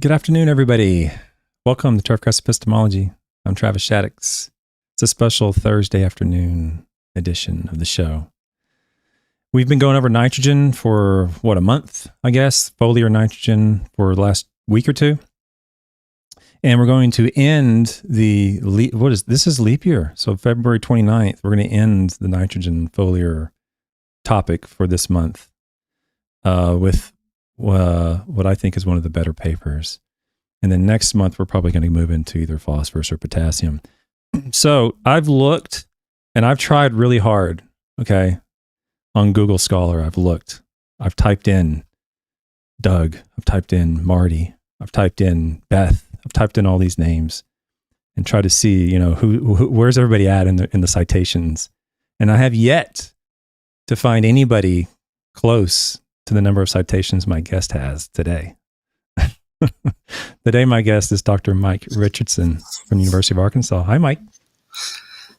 Good afternoon, everybody. Welcome to Turfgrass Epistemology. I'm TravisShaddox. It's a special Thursday afternoon edition of the show. We've been going over nitrogen for, a month, I guess, foliar nitrogen for the last week or two. And we're going to end this is leap year. So February 29th, we're going to end the nitrogen foliar topic for this month with what I think is one of the better papers. And then next month, we're probably going to move into either phosphorus or potassium. So I've looked and I've tried really hard, okay, on Google Scholar. I've typed in Doug, I've typed in Marty, I've typed in Beth, I've typed in all these names and try to see, where's everybody at in the citations. And I have yet to find anybody close to the number of citations my guest has today. Today, my guest is Dr. Mike Richardson from the University of Arkansas. Hi, Mike.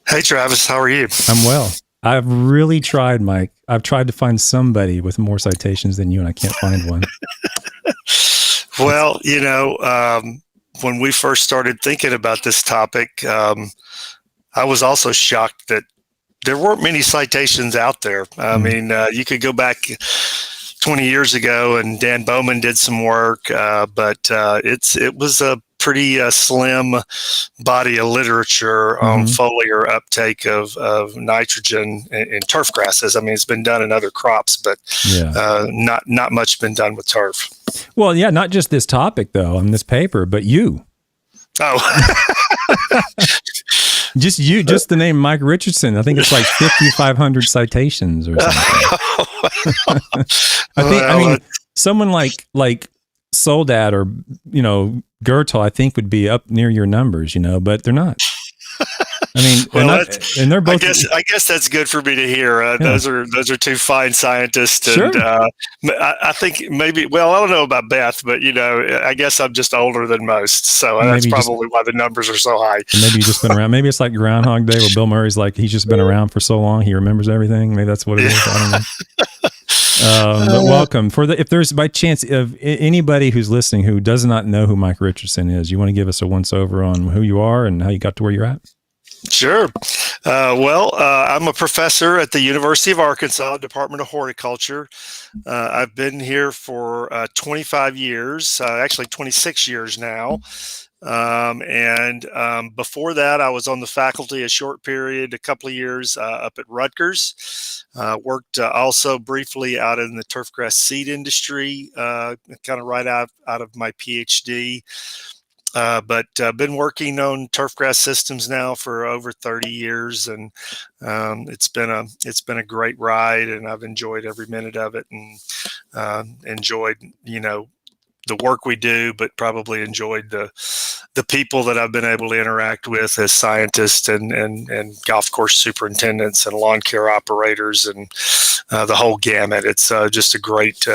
Hey, Travis. How are you? I'm well. I've really tried, Mike. I've tried to find somebody with more citations than you, and I can't find one. Well, when we first started thinking about this topic, I was also shocked that there weren't many citations out there. I mean, you could go back 20 years ago and Dan Bowman did some work, but it was a pretty slim body of literature on foliar uptake of nitrogen in turf grasses. I mean, it's been done in other crops, but not much been done with turf. Well, yeah, not just this topic though, on this paper, but you. Oh. Just the name Mike Richardson. I think it's like 5,500 citations or something. I mean, someone like Soldat or, Goethals, I think would be up near your numbers, but they're not. I mean, they're both. I guess that's good for me to hear. Yeah. Those are two fine scientists, sure. And I think maybe. Well, I don't know about Beth, but I guess I'm just older than most, so that's probably why the numbers are so high. Maybe you've just been around. Maybe it's like Groundhog Day, where Bill Murray's like he's just been around for so long he remembers everything. Maybe that's what it is. I don't know. But welcome if there's by chance of anybody who's listening who does not know who Mike Richardson is, you want to give us a once over on who you are and how you got to where you're at? Sure. I'm a professor at the University of Arkansas, Department of Horticulture. I've been here for 25 years, actually 26 years now. And before that, I was on the faculty a short period, a couple of years up at Rutgers. Worked also briefly out in the turfgrass seed industry, kind of right out of my PhD. But been working on turfgrass systems now for over 30 years, and it's been a great ride, and I've enjoyed every minute of it, and enjoyed the work we do, but probably enjoyed the people that I've been able to interact with as scientists and golf course superintendents and lawn care operators and the whole gamut. It's just a great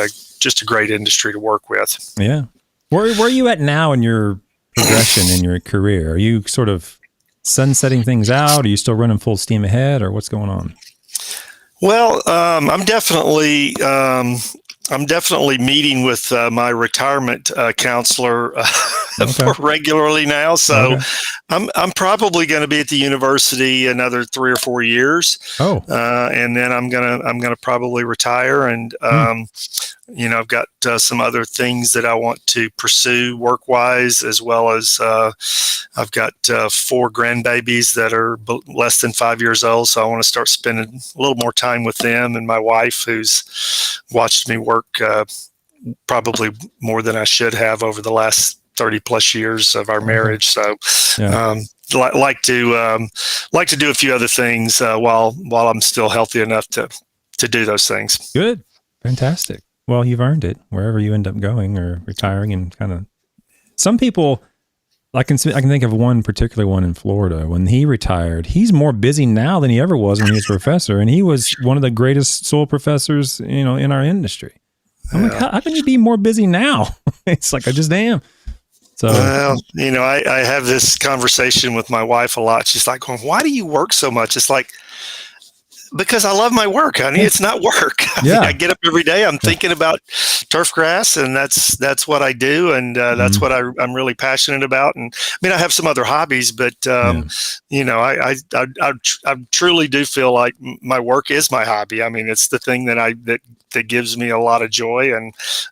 industry to work with. Yeah. Where are you at now in your progression in your career? Are you sort of sunsetting things out? Are you still running full steam ahead, or what's going on? Well, I'm definitely meeting with my retirement counselor regularly now. So I'm probably going to be at the university another 3 or 4 years. And then I'm gonna probably retire. And I've got some other things that I want to pursue work-wise, as well as I've got 4 grandbabies that are less than 5 years old. So I want to start spending a little more time with them, and my wife, who's watched me work probably more than I should have over the last 30 plus years of our marriage. So like to do a few other things while I'm still healthy enough to do those things. Good. Fantastic. Well, you've earned it wherever you end up going or retiring, and kind of some people, I can think of one particular one in Florida. When he retired, he's more busy now than he ever was when he was a professor, and he was one of the greatest soil professors, in our industry. I'm like, how can you be more busy now? It's like, I just am. So, well, I have this conversation with my wife a lot. She's like, why do you work so much? It's like, Because I love my work, honey. It's not work. I get up every day. I'm thinking about turfgrass, and that's what I do, and that's what I'm really passionate about. And I mean, I have some other hobbies, but you know, I truly do feel like my work is my hobby. I mean, it's the thing that gives me a lot of joy,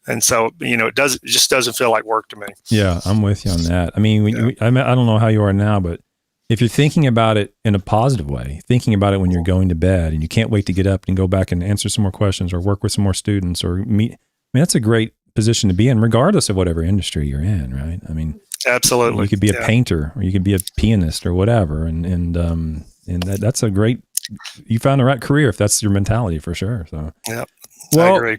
and so you know, it just doesn't feel like work to me. Yeah, I'm with you on that. I mean, I don't know how you are now, but if you're thinking about it in a positive way, thinking about it when you're going to bed and you can't wait to get up and go back and answer some more questions or work with some more students or meet, I mean, that's a great position to be in, regardless of whatever industry you're in, right? I mean, absolutely. You could be a painter or you could be a pianist or whatever. And that's a great, you found the right career if that's your mentality for sure. So, I agree.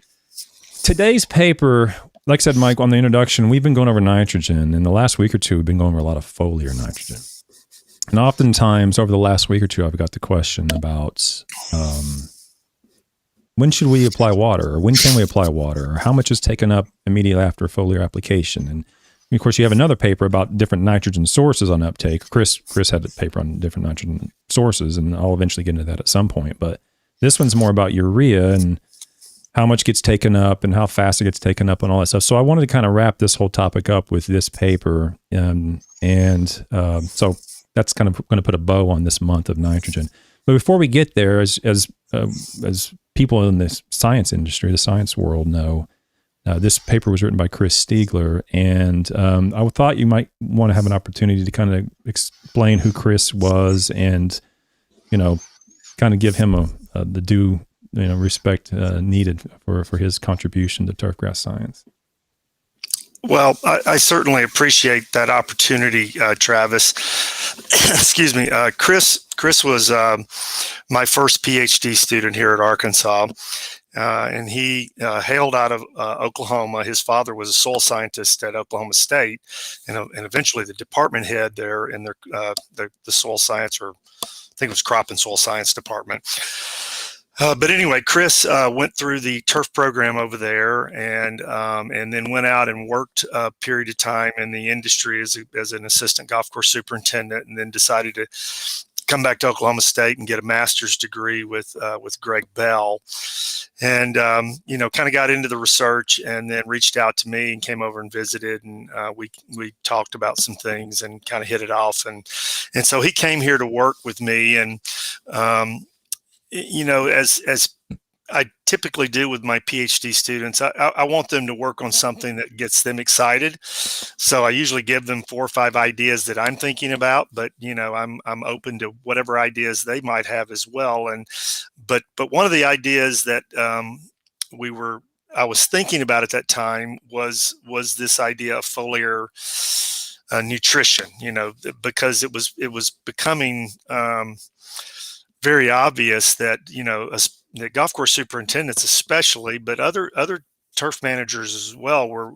Today's paper, like I said, Mike, on the introduction, we've been going over nitrogen. In the last week or two, we've been going over a lot of foliar nitrogen. And oftentimes over the last week or two, I've got the question about when should we apply water, or when can we apply water, or how much is taken up immediately after foliar application. And of course, you have another paper about different nitrogen sources on uptake. Chris had a paper on different nitrogen sources, and I'll eventually get into that at some point. But this one's more about urea and how much gets taken up and how fast it gets taken up and all that stuff. So I wanted to kind of wrap this whole topic up with this paper. So that's kind of going to put a bow on this month of nitrogen. But before we get there, as people in the science industry, the science world know, this paper was written by Chris Stiegler, and I thought you might want to have an opportunity to kind of explain who Chris was, and kind of give him the due respect needed for his contribution to turfgrass science. Well, I certainly appreciate that opportunity, Travis. Excuse me. Chris was my first PhD student here at Arkansas, and he hailed out of Oklahoma. His father was a soil scientist at Oklahoma State, and eventually the department head there in the soil science, or I think it was crop and soil science department. But anyway, Chris went through the turf program over there, and then went out and worked a period of time in the industry as an assistant golf course superintendent, and then decided to come back to Oklahoma State and get a master's degree with Greg Bell, and kind of got into the research, and then reached out to me and came over and visited, and we talked about some things and kind of hit it off, and so he came here to work with me, and as I typically do with my PhD students, I want them to work on something that gets them excited. So I usually give them 4 or 5 ideas that I'm thinking about, but I'm open to whatever ideas they might have as well. But one of the ideas that I was thinking about at that time was this idea of foliar nutrition. Because it was becoming very obvious that the golf course superintendents especially, but other turf managers as well, were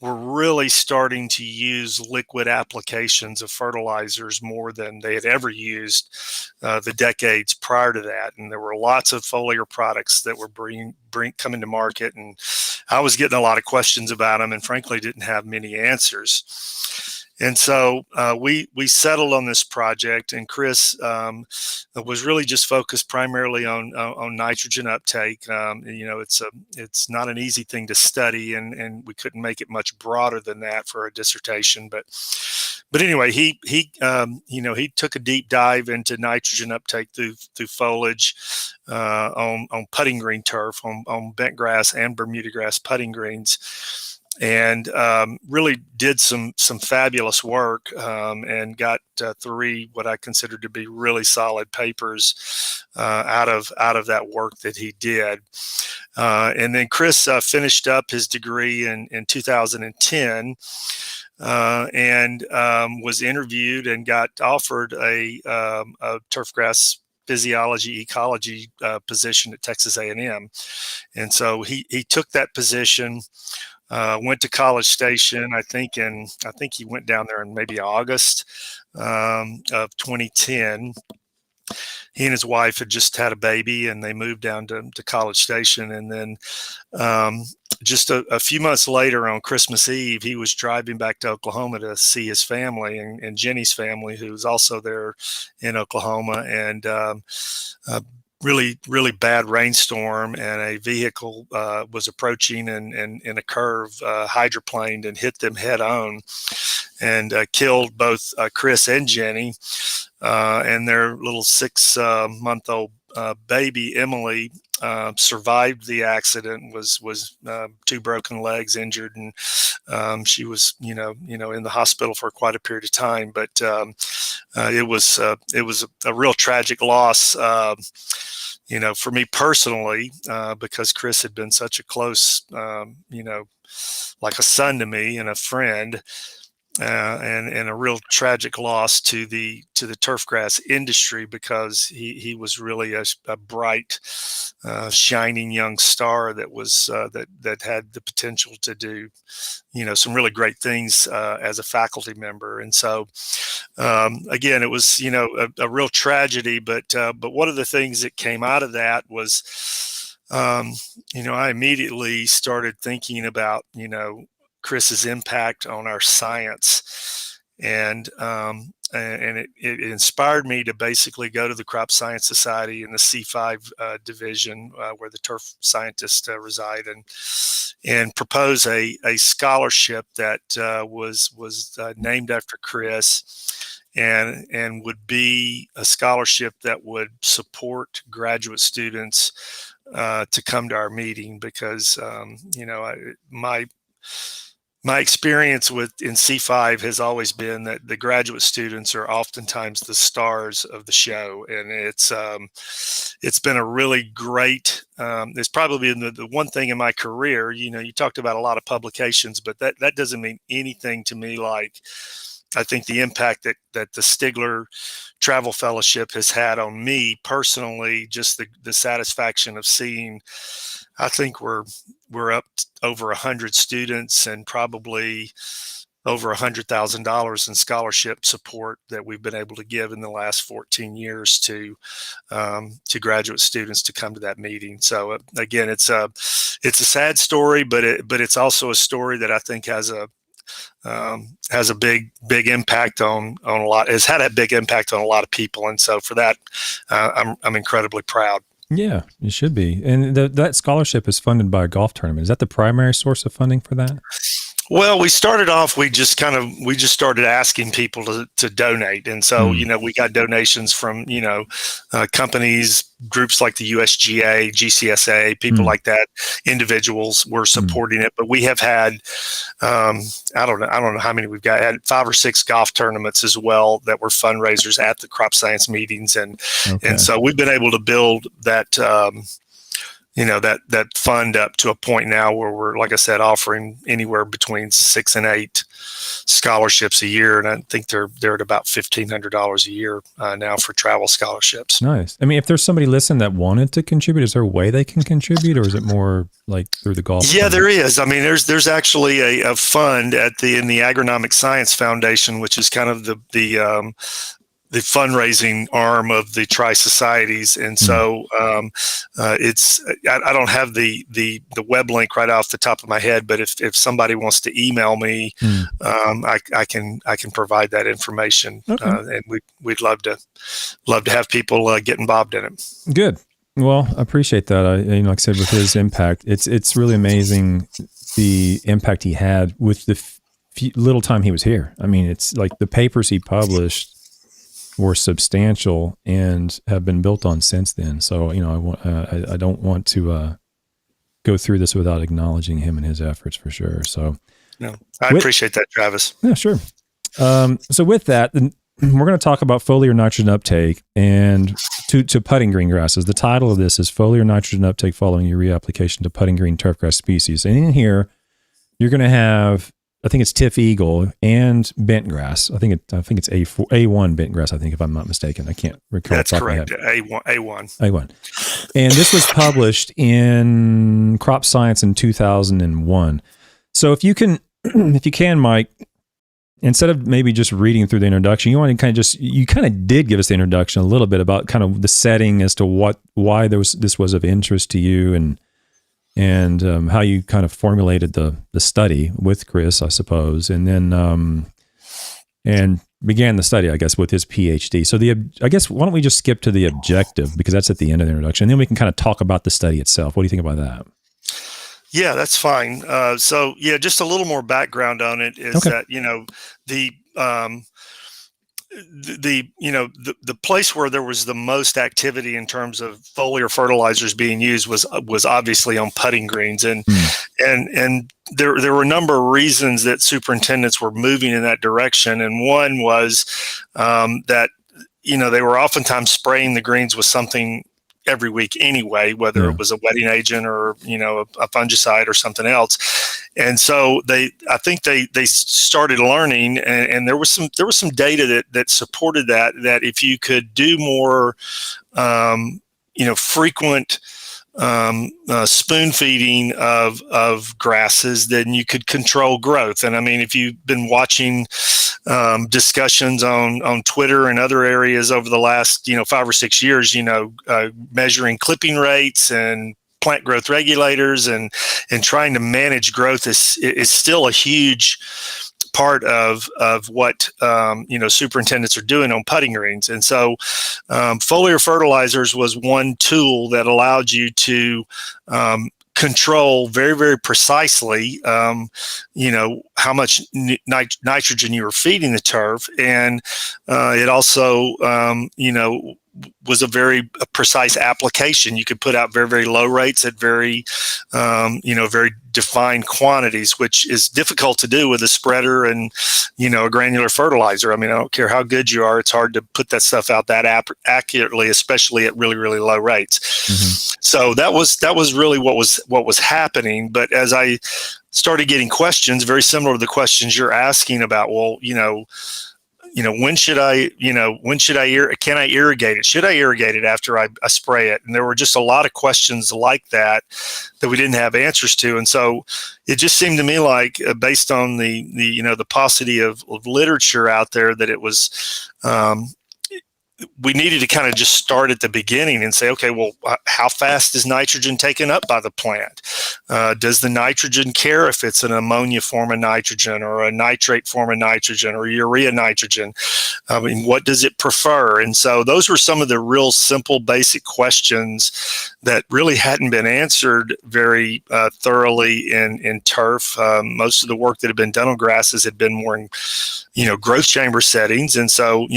really starting to use liquid applications of fertilizers more than they had ever used the decades prior to that. And there were lots of foliar products that were coming to market, and I was getting a lot of questions about them, and frankly didn't have many answers. And so we settled on this project, and Chris was really just focused primarily on nitrogen uptake. It's not an easy thing to study, and we couldn't make it much broader than that for a dissertation. But anyway, he took a deep dive into nitrogen uptake through foliage on putting green turf, on bent grass and Bermuda grass putting greens. And really did some fabulous work, and got 3 what I consider to be really solid papers out of that work that he did. And then Chris finished up his degree in 2010, and was interviewed and got offered a turfgrass physiology ecology position at Texas A&M, and so he took that position. Went to College Station, I think he went down there in maybe August of 2010. He and his wife had just had a baby, and they moved down to College Station. And then just a few months later, on Christmas Eve, he was driving back to Oklahoma to see his family and Jenny's family, who was also there in Oklahoma. And really bad rainstorm, and a vehicle was approaching and in a curve hydroplaned and hit them head on, and killed both Chris and Jenny, and their little 6-month-old baby Emily survived the accident. Was 2 broken legs, injured, and she was in the hospital for quite a period of time. But it was a real tragic loss. For me personally, because Chris had been such a close, like a son to me and a friend, and a real tragic loss to the turfgrass industry, because he was really a bright, shining young star that was that had the potential to do some really great things as a faculty member. And so again, it was a real tragedy, but one of the things that came out of that was I immediately started thinking about Chris's impact on our science, and it inspired me to basically go to the Crop Science Society in the C5 division, where the turf scientists reside, and propose a scholarship that was named after Chris, and would be a scholarship that would support graduate students to come to our meeting, because my experience in C5 has always been that the graduate students are oftentimes the stars of the show, and it's been a really great. It's probably been the one thing in my career. You talked about a lot of publications, but that doesn't mean anything to me like I think the impact that the Stiegler Travel Fellowship has had on me personally. Just the satisfaction of seeing. I think we're up over 100 students and probably over $100,000 in scholarship support that we've been able to give in the last 14 years to graduate students to come to that meeting. So again, it's a sad story, but it's also a story that I think has a big impact on a lot. Has had a big impact on a lot of people, and so for that, I'm incredibly proud. Yeah, you should be. And that scholarship is funded by a golf tournament. Is that the primary source of funding for that? Well, we started off, we just started asking people to donate. And so, we got donations from, companies, groups like the USGA, GCSA, people like that, individuals were supporting it. But we have had, I don't know how many we've got, had 5 or 6 golf tournaments as well that were fundraisers at the crop science meetings. And so we've been able to build that, that fund up to a point now where we're, like I said, offering anywhere between 6 and 8 scholarships a year. And I think they're at about $1,500 a year now for travel scholarships. Nice. I mean, if there's somebody listening that wanted to contribute, is there a way they can contribute, or is it more like through the golf? Yeah, there is. I mean, there's actually a fund in the Agronomic Science Foundation, which is kind of the fundraising arm of the Tri-Societies. And so I don't have the web link right off the top of my head, but if somebody wants to email me, I can provide that information. Okay. And we'd love to have people get involved in it. Good. Well, I appreciate that. Like I said, with his impact, it's really amazing the impact he had with the little time he was here. I mean, it's like the papers he published were substantial and have been built on since then. So, I don't want to go through this without acknowledging him and his efforts for sure. So, no, I appreciate that, Travis. Yeah, sure. So with that, we're going to talk about foliar nitrogen uptake and to putting green grasses. The title of this is Foliar Nitrogen Uptake Following Urea Application to Putting Green Turfgrass Species. And in here, you're going to have, I think it's Tiff Eagle and bentgrass. I think it's A1 bentgrass. I think, if I'm not mistaken, I can't recall. That's correct. A1. And this was published in Crop Science in 2001. So if you can, Mike, instead of maybe just reading through the introduction, you want to you kind of did give us the introduction a little bit about kind of the setting as to why this was of interest to you, and how you kind of formulated the study with Chris, I suppose. And then, began the study, I guess, with his PhD. So I guess, why don't we just skip to the objective, because that's at the end of the introduction, and then we can kind of talk about the study itself. What do you think about that? Yeah, that's fine. So yeah, just a little more background on it is that, the place where there was the most activity in terms of foliar fertilizers being used was obviously on putting greens, and there were a number of reasons that superintendents were moving in that direction, and one was that they were oftentimes spraying the greens with something every week anyway, whether it was a wetting agent or a fungicide or something else. And so I think they started learning, and there was some data that supported that if you could do more frequent spoon feeding of grasses, then you could control growth. And I mean, if you've been watching discussions on Twitter and other areas over the last 5 or 6 years, measuring clipping rates and plant growth regulators and trying to manage growth is still a huge part of what superintendents are doing on putting greens. And so foliar fertilizers was one tool that allowed you to control very, very precisely how much nitrogen you were feeding the turf, and it also was a very precise application. You could put out very, very low rates at very very defined quantities, which is difficult to do with a spreader and a granular fertilizer. I mean, I don't care how good you are, it's hard to put that stuff out that accurately, especially at really, really low rates. Mm-hmm. So that was really what was happening. But as I started getting questions very similar to the questions you're asking about, well, when should I can I irrigate it? Should I irrigate it after I spray it? And there were just a lot of questions like that we didn't have answers to. And so it just seemed to me like, based on the paucity of literature out there, that it was, we needed to kind of just start at the beginning and say, okay, well, how fast is nitrogen taken up by the plant? Does the nitrogen care if it's an ammonia form of nitrogen or a nitrate form of nitrogen or urea nitrogen? I mean, what does it prefer? And so those were some of the real simple, basic questions that really hadn't been answered very thoroughly in turf. Most of the work that had been done on grasses had been more in, growth chamber settings. And so,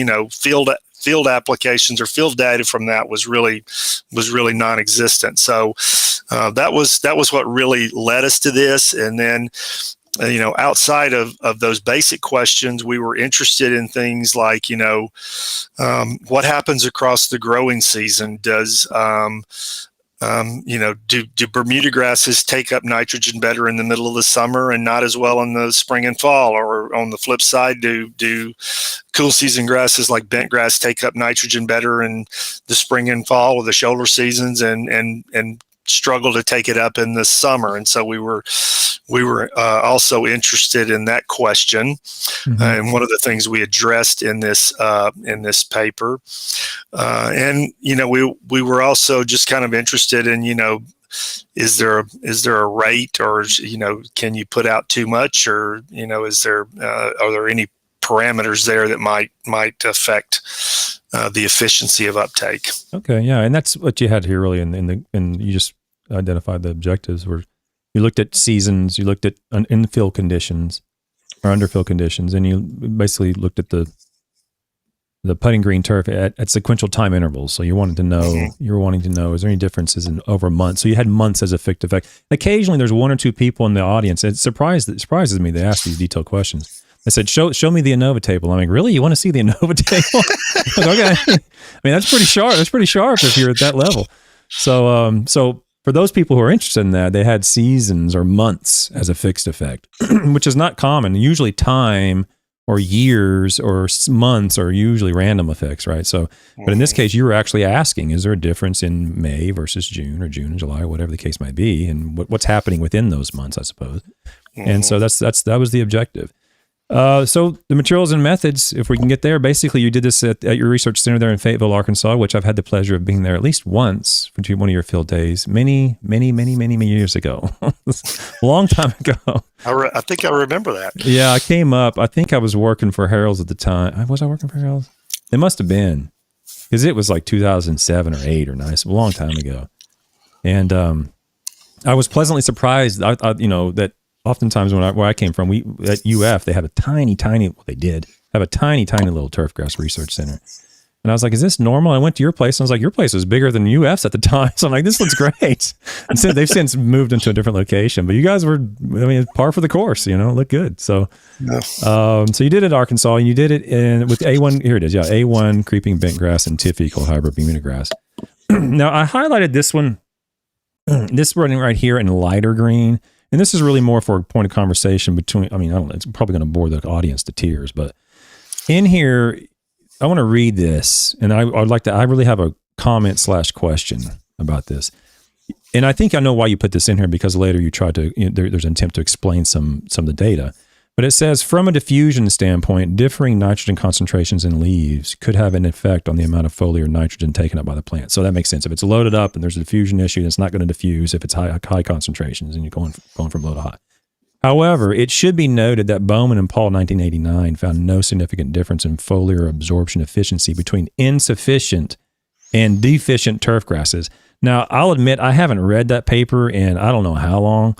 field applications or field data from that was really non-existent. So that was what really led us to this. And then, outside of those basic questions, we were interested in things like, what happens across the growing season? Does do Bermuda grasses take up nitrogen better in the middle of the summer and not as well in the spring and fall? Or on the flip side, do cool season grasses like bentgrass take up nitrogen better in the spring and fall or the shoulder seasons and struggle to take it up in the summer? And so we were also interested in that question. Mm-hmm. And one of the things we addressed in this paper, and we were also just kind of interested in, is there a rate, or can you put out too much, or are there any parameters there that might affect the efficiency of uptake? Okay, yeah, and that's what you had here really, and you just identified the objectives where you looked at seasons, you looked at infill conditions or underfill conditions, and you basically looked at the putting green turf at sequential time intervals. So you were wanting to know, is there any differences in over months? So you had months as a fixed effect. Occasionally there's one or two people in the audience. It surprises me they ask these detailed questions. I said, show me the ANOVA table. I'm like, really? You want to see the ANOVA table? Like, okay. I mean, that's pretty sharp. That's pretty sharp if you're at that level. So for those people who are interested in that, they had seasons or months as a fixed effect, which is not common. Usually time or years or months are usually random effects, right? So, but in this case, you were actually asking, is there a difference in May versus June, or June and July, whatever the case might be, and what's happening within those months, I suppose. And so that was the objective. So the materials and methods, if we can get there, basically you did this at your research center there in Fayetteville, Arkansas, which I've had the pleasure of being there at least once for one of your field days, many years ago, a long time ago. I think I remember that. Yeah, I came up. I think I was working for Harold's at the time. Was I working for Harold's? It must have been, because it was like 2007 or 8 or 9, so a long time ago. And I was pleasantly surprised. That oftentimes where I came from, we at UF they have a tiny little turfgrass research center. And I was like, is this normal? I went to your place and I was like, your place was bigger than UF's at the time. So I'm like, this looks great. And so they've since moved into a different location, but you guys were, par for the course, look good. So, so you did it at Arkansas and you did it with A1, here it is. Yeah. A1 creeping bent grass and TIF equal hybrid Bermuda grass. Now I highlighted this one running right here in lighter green. And this is really more for a point of conversation between, I don't know, it's probably going to bore the audience to tears, but in here, I want to read this, and I really have a comment / question about this. And I think I know why you put this in here, because later you tried to, there's an attempt to explain some of the data. But it says, from a diffusion standpoint, differing nitrogen concentrations in leaves could have an effect on the amount of foliar nitrogen taken up by the plant. So that makes sense. If it's loaded up and there's a diffusion issue, it's not going to diffuse if it's high concentrations and you're going from low to high. However, it should be noted that Bowman and Paul 1989 found no significant difference in foliar absorption efficiency between insufficient and deficient turf grasses. Now, I'll admit I haven't read that paper in I don't know how long.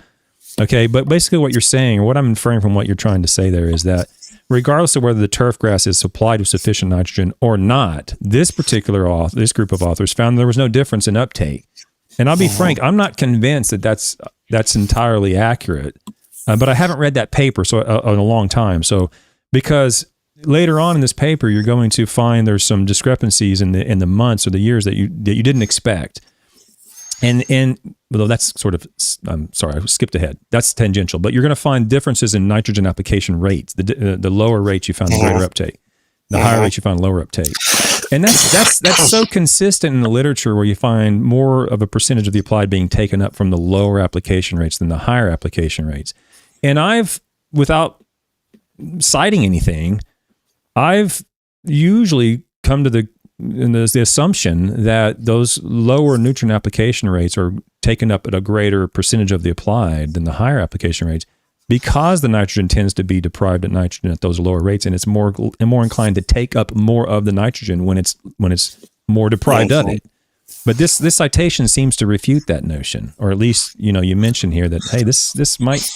Okay, but basically what you're saying, or what I'm inferring from what you're trying to say there, is that regardless of whether the turf grass is supplied with sufficient nitrogen or not, this group of authors found there was no difference in uptake. And I'll be frank, I'm not convinced that that's entirely accurate. But I haven't read that paper in a long time. So, because later on in this paper, you're going to find there's some discrepancies in the months or the years that you didn't expect. And although that's sort of, I'm sorry, I skipped ahead. That's tangential. But you're going to find differences in nitrogen application rates. The lower rates you found the greater uptake. The higher rates you found lower uptake. And that's so consistent in the literature, where you find more of a percentage of the applied being taken up from the lower application rates than the higher application rates. And I've, without citing anything, I've usually come to the assumption that those lower nutrient application rates are taken up at a greater percentage of the applied than the higher application rates, because the nitrogen tends to be deprived of nitrogen at those lower rates, and it's more inclined to take up more of the nitrogen when it's more deprived of it. But this citation seems to refute that notion, or at least you mentioned here that, hey, this might.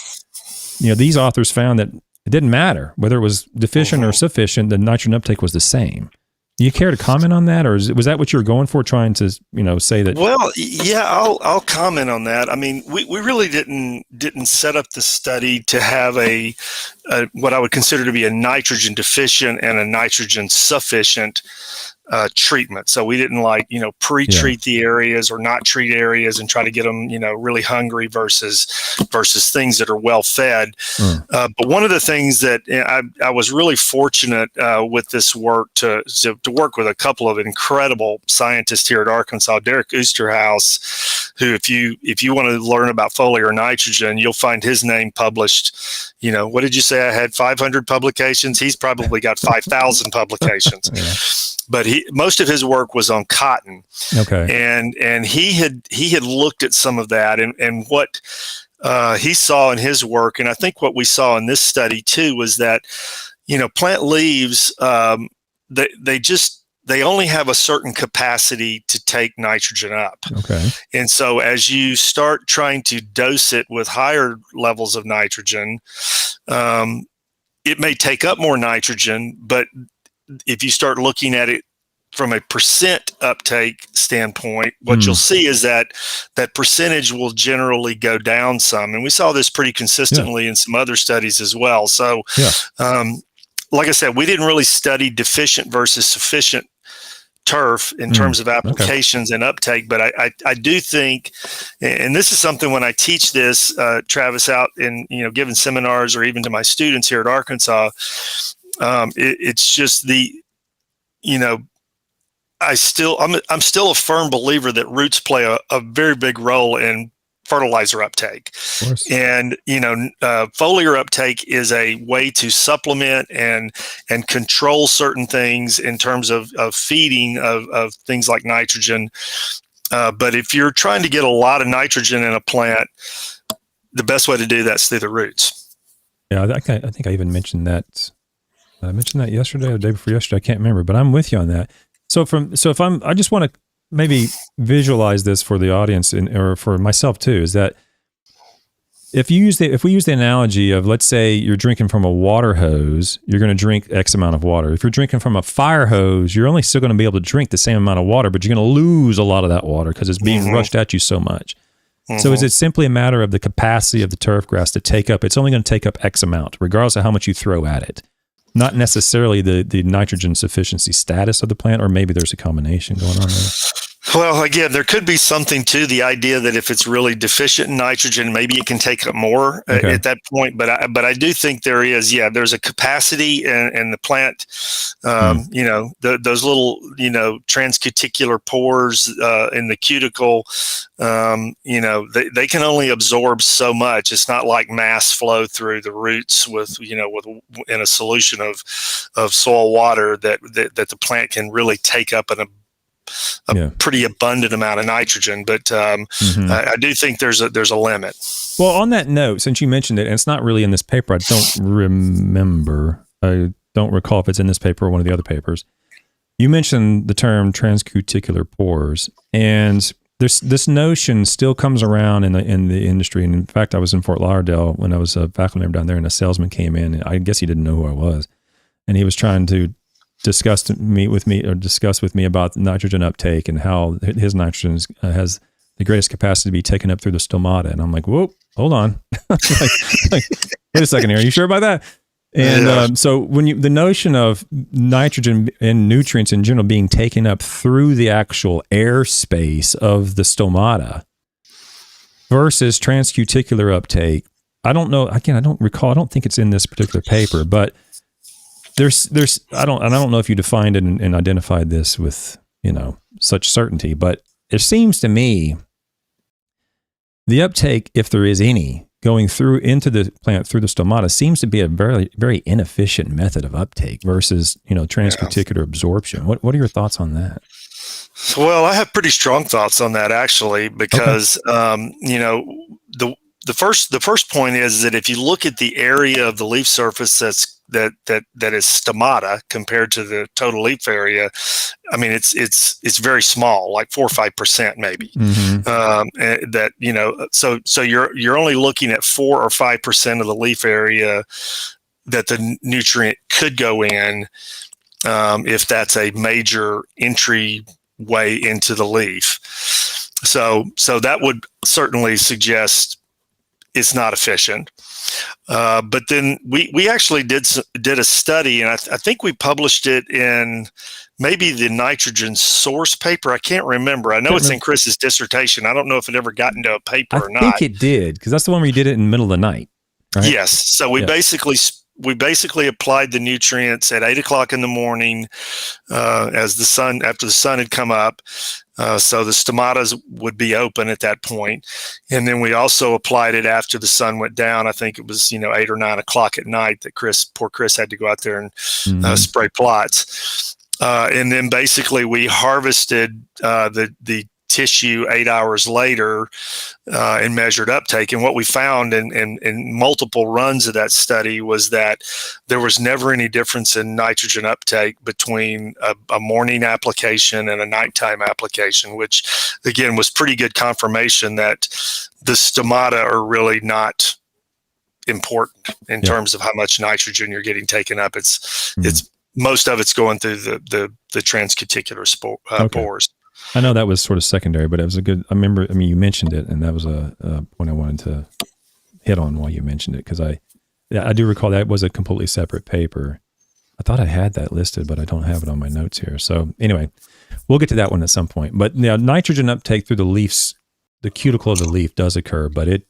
These authors found that it didn't matter whether it was deficient or sufficient, the nitrogen uptake was the same. Do you care to comment on that, or was that what you were going for, trying to say that? Well, yeah, I'll comment on that. We really didn't set up the study to have a what I would consider to be a nitrogen deficient and a nitrogen sufficient treatment. So we didn't pre-treat the areas or not treat areas and try to get them, really hungry versus things that are well fed. But one of the things that I was really fortunate with this work to work with a couple of incredible scientists here at Arkansas, Derek Oosterhouse, who if you want to learn about foliar nitrogen, you'll find his name published. What did you say? I had 500 publications. He's probably got 5,000 publications. Yeah. But most of his work was on cotton. Okay. And he had looked at some of that and what he saw in his work, and I think what we saw in this study too, was that plant leaves they only have a certain capacity to take nitrogen up. Okay. And so as you start trying to dose it with higher levels of nitrogen, it may take up more nitrogen, but if you start looking at it from a percent uptake standpoint, what you'll see is that percentage will generally go down some. And we saw this pretty consistently in some other studies as well. So, like I said, we didn't really study deficient versus sufficient turf in terms of applications and uptake, but I do think, and this is something when I teach this, Travis, out in giving seminars or even to my students here at Arkansas, it's just I'm still a firm believer that roots play a very big role in fertilizer uptake. Of course. And, foliar uptake is a way to supplement and control certain things in terms of feeding of things like nitrogen. But if you're trying to get a lot of nitrogen in a plant, the best way to do that is through the roots. Yeah, I think I even mentioned that. I mentioned that yesterday or the day before yesterday. I can't remember, but I'm with you on that. I just want to maybe visualize this for the audience or for myself too, is that if we use the analogy of, let's say you're drinking from a water hose, you're going to drink X amount of water. If you're drinking from a fire hose, you're only still going to be able to drink the same amount of water, but you're going to lose a lot of that water because it's being rushed at you so much. So is it simply a matter of the capacity of the turf grass to take up? It's only going to take up X amount, regardless of how much you throw at it. Not necessarily the nitrogen sufficiency status of the plant, or maybe there's a combination going on there. Well, again, there could be something to the idea that if it's really deficient in nitrogen, maybe it can take up more at that point. But I do think there's a capacity in the plant. Those little transcuticular pores in the cuticle. They can only absorb so much. It's not like mass flow through the roots with in a solution of soil water that the plant can really take up a pretty abundant amount of nitrogen, but I do think there's a limit. Well, on that note, since you mentioned it, and it's not really in this paper, I don't remember. I don't recall if it's in this paper or one of the other papers. You mentioned the term transcuticular pores, and this notion still comes around in the industry. And in fact, I was in Fort Lauderdale when I was a faculty member down there, and a salesman came in, and I guess he didn't know who I was, and he was trying to discuss with me about nitrogen uptake and how his nitrogen has the greatest capacity to be taken up through the stomata. And I'm like, whoa, hold on. like, wait a second here. Are you sure about that? And so when the notion of nitrogen and nutrients in general being taken up through the actual air space of the stomata versus transcuticular uptake, I don't know. Again, I don't recall. I don't think it's in this particular paper, but I don't know if you defined it and identified this with, such certainty, but it seems to me the uptake, if there is any, going through into the plant through the stomata seems to be a very, very inefficient method of uptake versus, transcuticular absorption. What are your thoughts on that? Well, I have pretty strong thoughts on that actually, because, the first point is that if you look at the area of the leaf surface that is stomata compared to the total leaf area, I mean it's very small, like 4 or 5% maybe. So you're only looking at 4 or 5% of the leaf area that the nutrient could go in if that's a major entry way into the leaf. So that would certainly suggest it's not efficient. But then we actually did a study, and I think we published it in maybe the nitrogen source paper. I can't remember. I know it's in Chris's dissertation. I don't know if it ever got into a paper or not. I think it did, because that's the one where you did it in the middle of the night, right? Yes. So we basically applied the nutrients at 8 o'clock in the morning after the sun had come up. So the stomatas would be open at that point. And then we also applied it after the sun went down. I think it was, 8 or 9 o'clock at night that poor Chris had to go out there and spray plots. And then basically we harvested the tissue 8 hours later and measured uptake. And what we found in multiple runs of that study was that there was never any difference in nitrogen uptake between a morning application and a nighttime application, which again was pretty good confirmation that the stomata are really not important in terms of how much nitrogen you're getting taken up. It's most of it's going through the transcuticular pores. I know that was sort of secondary, but it was you mentioned it, and that was a point I wanted to hit on while you mentioned it, because I do recall that was a completely separate paper. I thought I had that listed, but I don't have it on my notes here. So anyway, we'll get to that one at some point. But nitrogen uptake through the leaves, the cuticle of the leaf does occur, but it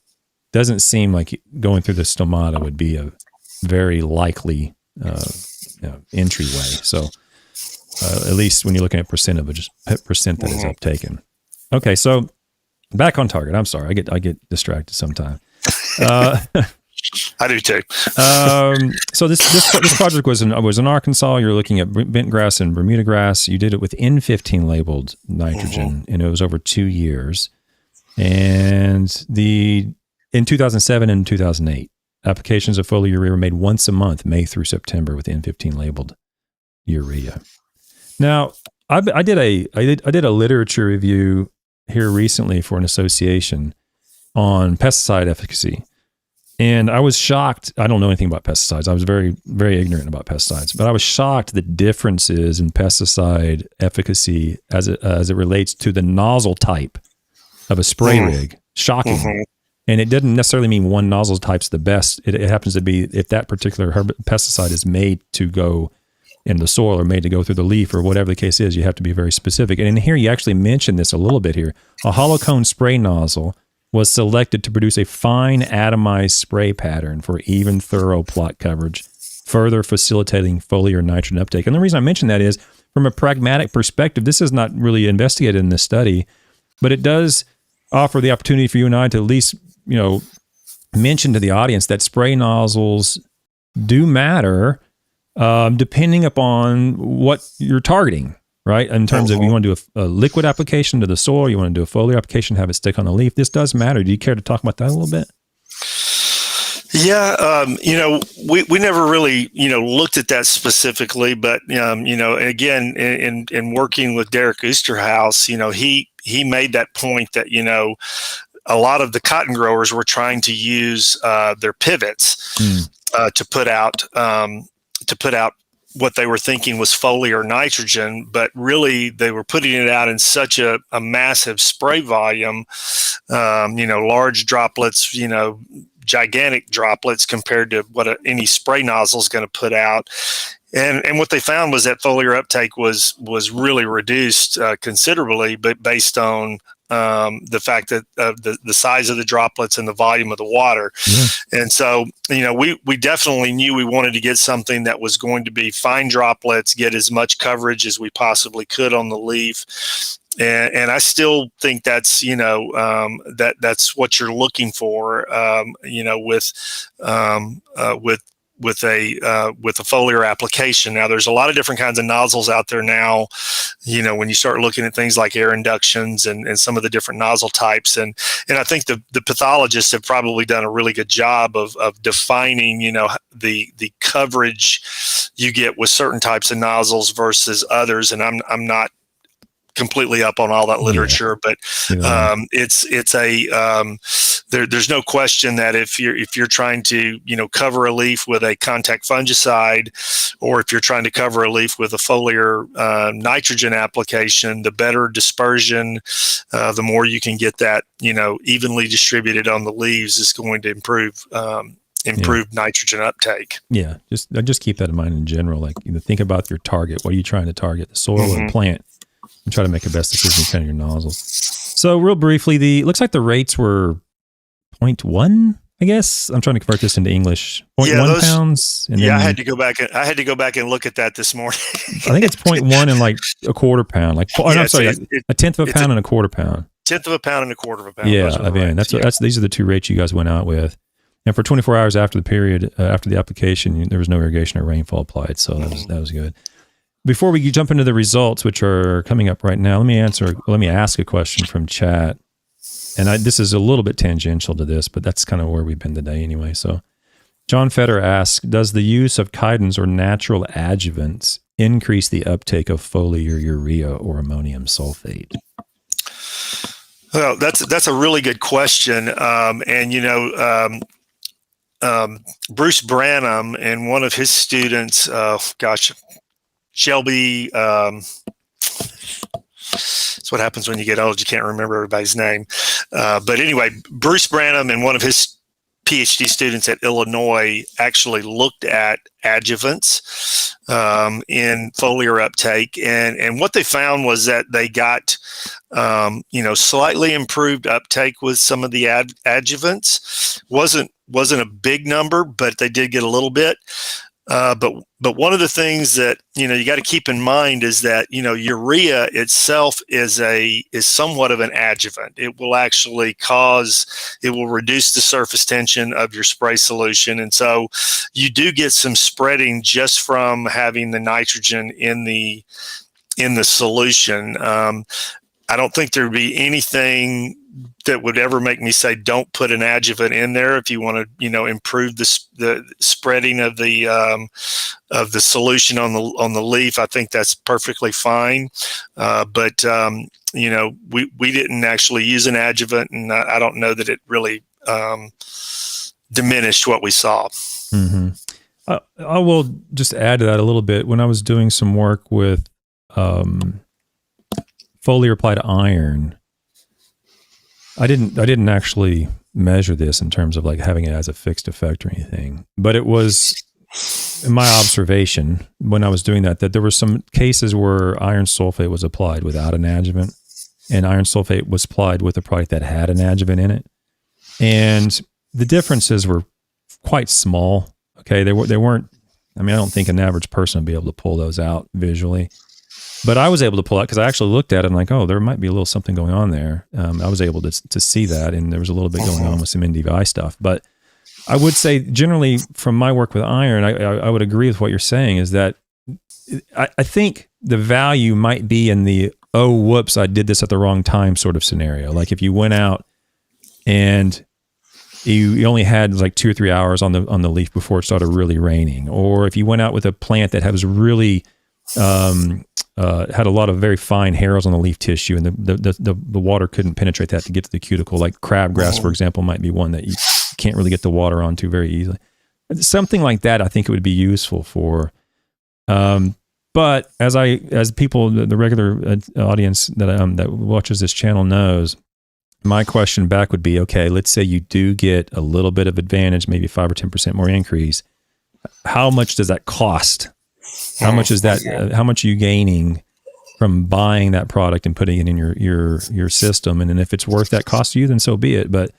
doesn't seem like going through the stomata would be a very likely entryway. So at least when you're looking at percent that is uptaken. Okay, so Back on target. I'm sorry. I get distracted sometimes. Uh, I do too. So this project was in Arkansas. You're looking at bent grass and Bermuda grass. You did it with N15 labeled nitrogen, and it was over 2 years. And in 2007 and 2008, applications of foliar urea were made once a month, May through September, with N15 labeled urea. Now, I did a literature review here recently for an association on pesticide efficacy. And I was shocked. I don't know anything about pesticides. I was very, very ignorant about pesticides, but I was shocked the differences in pesticide efficacy as it relates to the nozzle type of a spray rig. Shocking. Mm-hmm. And it doesn't necessarily mean one nozzle type's the best. It happens to be if that particular pesticide is made to go in the soil or made to go through the leaf or whatever the case is, you have to be very specific. And in here, you actually mentioned this a little bit here. A hollow cone spray nozzle was selected to produce a fine atomized spray pattern for even thorough plot coverage, further facilitating foliar nitrogen uptake. And the reason I mention that is, from a pragmatic perspective, this is not really investigated in this study, but it does offer the opportunity for you and I to at least, mention to the audience that spray nozzles do matter, depending upon what you're targeting. Right? In terms of you want to do a liquid application to the soil, you want to do a foliar application, have it stick on the leaf. This does matter. Do you care to talk about that a little bit? Yeah. We never really, looked at that specifically, but, again, in working with Derek Oosterhouse, he made that point that, a lot of the cotton growers were trying to use their pivots to put out what they were thinking was foliar nitrogen, but really they were putting it out in such a massive spray volume, large droplets, gigantic droplets compared to what any spray nozzle is going to put out. And what they found was that foliar uptake was really reduced considerably, but based on the fact that the size of the droplets and the volume of the water. Yeah. And so, we definitely knew we wanted to get something that was going to be fine droplets, get as much coverage as we possibly could on the leaf. And I still think that's, that's what you're looking for, with a foliar application. Now, there's a lot of different kinds of nozzles out there now, when you start looking at things like air inductions and some of the different nozzle types. And I think the pathologists have probably done a really good job of defining, the coverage you get with certain types of nozzles versus others. And I'm not completely up on all that literature, but there's no question that if you're trying to cover a leaf with a contact fungicide, or if you're trying to cover a leaf with a foliar nitrogen application, the better dispersion, the more you can get that evenly distributed on the leaves is going to improve nitrogen uptake. Yeah, just keep that in mind in general. Like, think about your target. What are you trying to target, the soil or the plant? And try to make the best decision you can in your nozzles. So real briefly, looks like the rates were 0.1, I guess. I'm trying to convert this into English. 0.1 pounds. And I had to go back and look at that this morning. I think it's 0.1 and like a quarter pound. A tenth of a pound and a quarter pound. Tenth of a pound and a quarter of a pound. Yeah, I mean, these are the two rates you guys went out with. And for 24 hours after the period, after the application, there was no irrigation or rainfall applied. So that was good. Before we jump into the results, which are coming up right now, let me ask a question from chat. And this is a little bit tangential to this, but that's kind of where we've been today anyway. So John Fetter asks, does the use of chitins or natural adjuvants increase the uptake of foliar urea or ammonium sulfate? Well, that's a really good question. Bruce Branham and one of his students, Shelby, that's what happens when you get old. You can't remember everybody's name. But anyway, Bruce Branham and one of his PhD students at Illinois actually looked at adjuvants in foliar uptake. And what they found was that they got, slightly improved uptake with some of the adjuvants. Wasn't a big number, but they did get a little bit. But one of the things that you got to keep in mind is that urea itself is somewhat of an adjuvant. It will reduce the surface tension of your spray solution, and so you do get some spreading just from having the nitrogen in the solution. I don't think there'd be anything that would ever make me say don't put an adjuvant in there if you want to, improve the spreading of the solution on the leaf. I think that's perfectly fine. But we didn't actually use an adjuvant, and I don't know that it really diminished what we saw. Mm-hmm. I will just add to that a little bit. When I was doing some work with Foliar applied iron, I didn't actually measure this in terms of like having it as a fixed effect or anything, but it was in my observation when I was doing that there were some cases where iron sulfate was applied without an adjuvant, and iron sulfate was applied with a product that had an adjuvant in it, and the differences were quite small. Okay, they weren't. I mean, I don't think an average person would be able to pull those out visually. But I was able to pull out because I actually looked at it and like, oh, there might be a little something going on there. I was able to see that, and there was a little bit going on with some NDVI stuff. But I would say generally from my work with iron, I would agree with what you're saying is that I think the value might be in the, oh, whoops, I did this at the wrong time sort of scenario. Like if you went out and you only had like 2 or 3 hours on the leaf before it started really raining, or if you went out with a plant that was really had a lot of very fine hairs on the leaf tissue, and the water couldn't penetrate that to get to the cuticle. Like crabgrass, for example, might be one that you can't really get the water onto very easily. Something like that, I think it would be useful for. But as people, the regular audience that watches this channel knows, my question back would be, okay, let's say you do get a little bit of advantage, maybe 5 or 10% more increase. How much does that cost? How much is that? How much are you gaining from buying that product and putting it in your system? And then if it's worth that cost to you, then so be it. But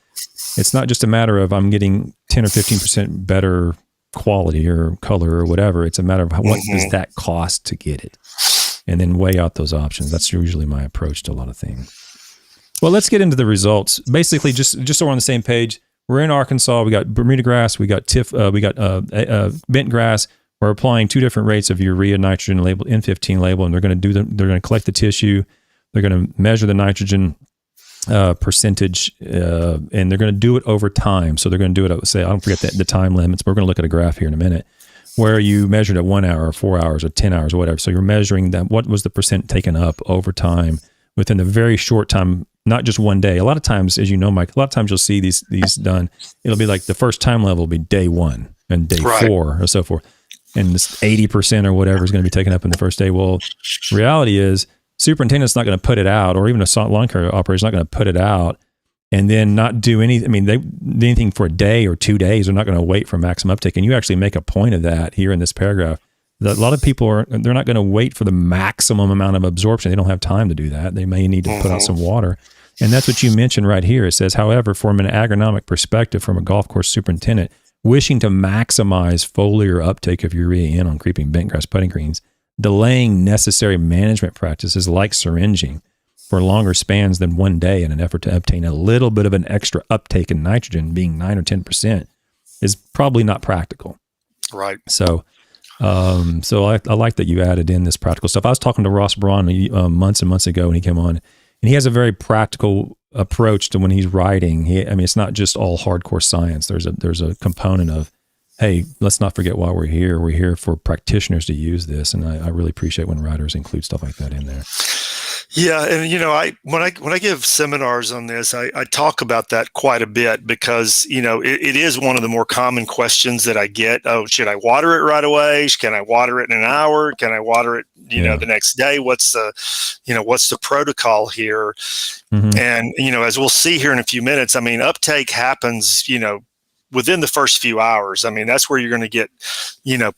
it's not just a matter of I'm getting 10 or 15% better quality or color or whatever. It's a matter of what does that cost to get it, and then weigh out those options. That's usually my approach to a lot of things. Well, let's get into the results. Basically, just so we're on the same page, we're in Arkansas. We got Bermuda grass. We got bent grass. We're applying 2 different rates of urea nitrogen label N15 label, and they're going to collect the tissue. They're going to measure the nitrogen percentage, and they're going to do it over time. So they're going to do it at, say, I don't forget the time limits, but we're going to look at a graph here in a minute where you measured at 1 hour or 4 hours or 10 hours or whatever. So you're measuring that. What was the percent taken up over time within a very short time, not just one day. A lot of times, as you know, Mike, a lot of times you'll see these done. It'll be like the first time level will be day 1 and day 4 or so forth. And this 80% or whatever is going to be taken up in the first day. Well, reality is superintendent's not going to put it out, or even a lawn care operator is not going to put it out and then not do anything. I mean, they do anything for a day or 2 days. They're not going to wait for maximum uptake. And you actually make a point of that here in this paragraph. That a lot of people they're not going to wait for the maximum amount of absorption. They don't have time to do that. They may need to put out some water. And that's what you mentioned right here. It says, however, from an agronomic perspective, from a golf course superintendent, wishing to maximize foliar uptake of urea in on creeping bentgrass putting greens, delaying necessary management practices like syringing for longer spans than 1 day in an effort to obtain a little bit of an extra uptake in nitrogen, being 9 or 10%, is probably not practical. Right. So I like that you added in this practical stuff. I was talking to Ross Braun months and months ago when he came on, and he has a very practical approach to when he's writing. It's not just all hardcore science. There's a component of, hey, let's not forget why we're here. We're here for practitioners to use this, and I really appreciate when writers include stuff like that in there. Yeah, and when I give seminars on this, I talk about that quite a bit because it is one of the more common questions that I get. Oh, should I water it right away? Can I water it in an hour? Can I water it the next day? What's the protocol here? Mm-hmm. And as we'll see here in a few minutes, uptake happens within the first few hours. I mean, that's where you're going to get,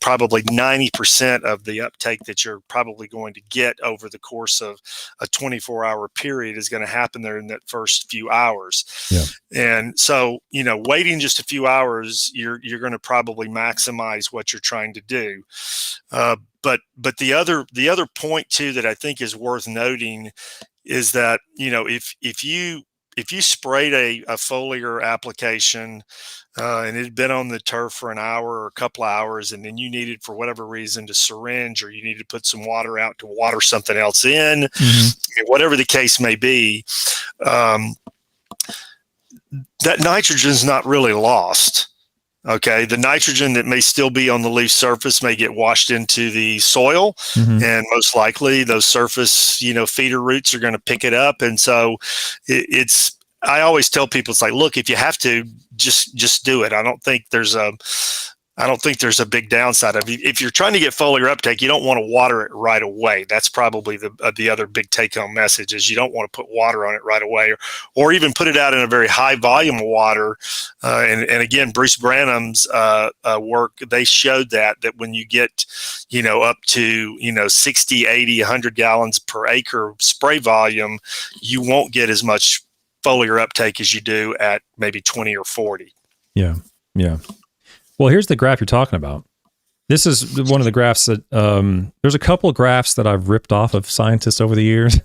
probably 90% of the uptake that you're probably going to get over the course of a 24-hour period is going to happen there in that first few hours. Yeah. And so, waiting just a few hours, you're going to probably maximize what you're trying to do. But the other point too that I think is worth noting is that, if you sprayed a foliar application and it had been on the turf for an hour or a couple of hours, and then you needed, for whatever reason, to syringe, or you needed to put some water out to water something else in, Mm-hmm. whatever the case may be, that nitrogen is not really lost. Okay, the nitrogen that may still be on the leaf surface may get washed into the soil, Mm-hmm. and most likely those surface, feeder roots are going to pick it up. And so I always tell people, it's like, look, if you have to, just do it. I don't think there's a big downside of it. If you're trying to get foliar uptake, you don't want to water it right away. That's probably the other big take-home message, is you don't want to put water on it right away, or even put it out in a very high volume of water. And again, Bruce Branham's work, they showed that when you get, up to, 60, 80, 100 gallons per acre spray volume, you won't get as much foliar uptake as you do at maybe 20 or 40. Yeah. Yeah. Well, here's the graph you're talking about. This is one of the graphs that, there's a couple of graphs that I've ripped off of scientists over the years.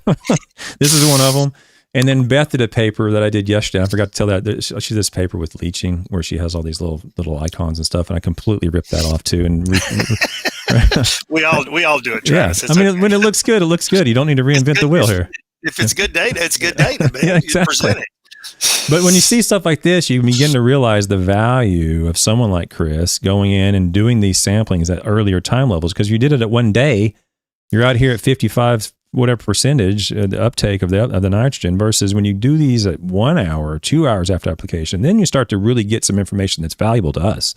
This is one of them. And then Beth did a paper that I did yesterday. I forgot to tell that. She did this paper with leaching where she has all these little icons and stuff. And I completely ripped that off too. And we all do it, Travis. Yeah. I mean, okay. When it looks good, it looks good. You don't need to reinvent the wheel here. If it's good data, it's good data, man. Yeah, exactly. You present it. But when you see stuff like this, you begin to realize the value of someone like Chris going in and doing these samplings at earlier time levels, because you did it at one day. You're out here at 55 whatever percentage the uptake of the nitrogen, versus when you do these at 1 hour or 2 hours after application, then you start to really get some information that's valuable to us.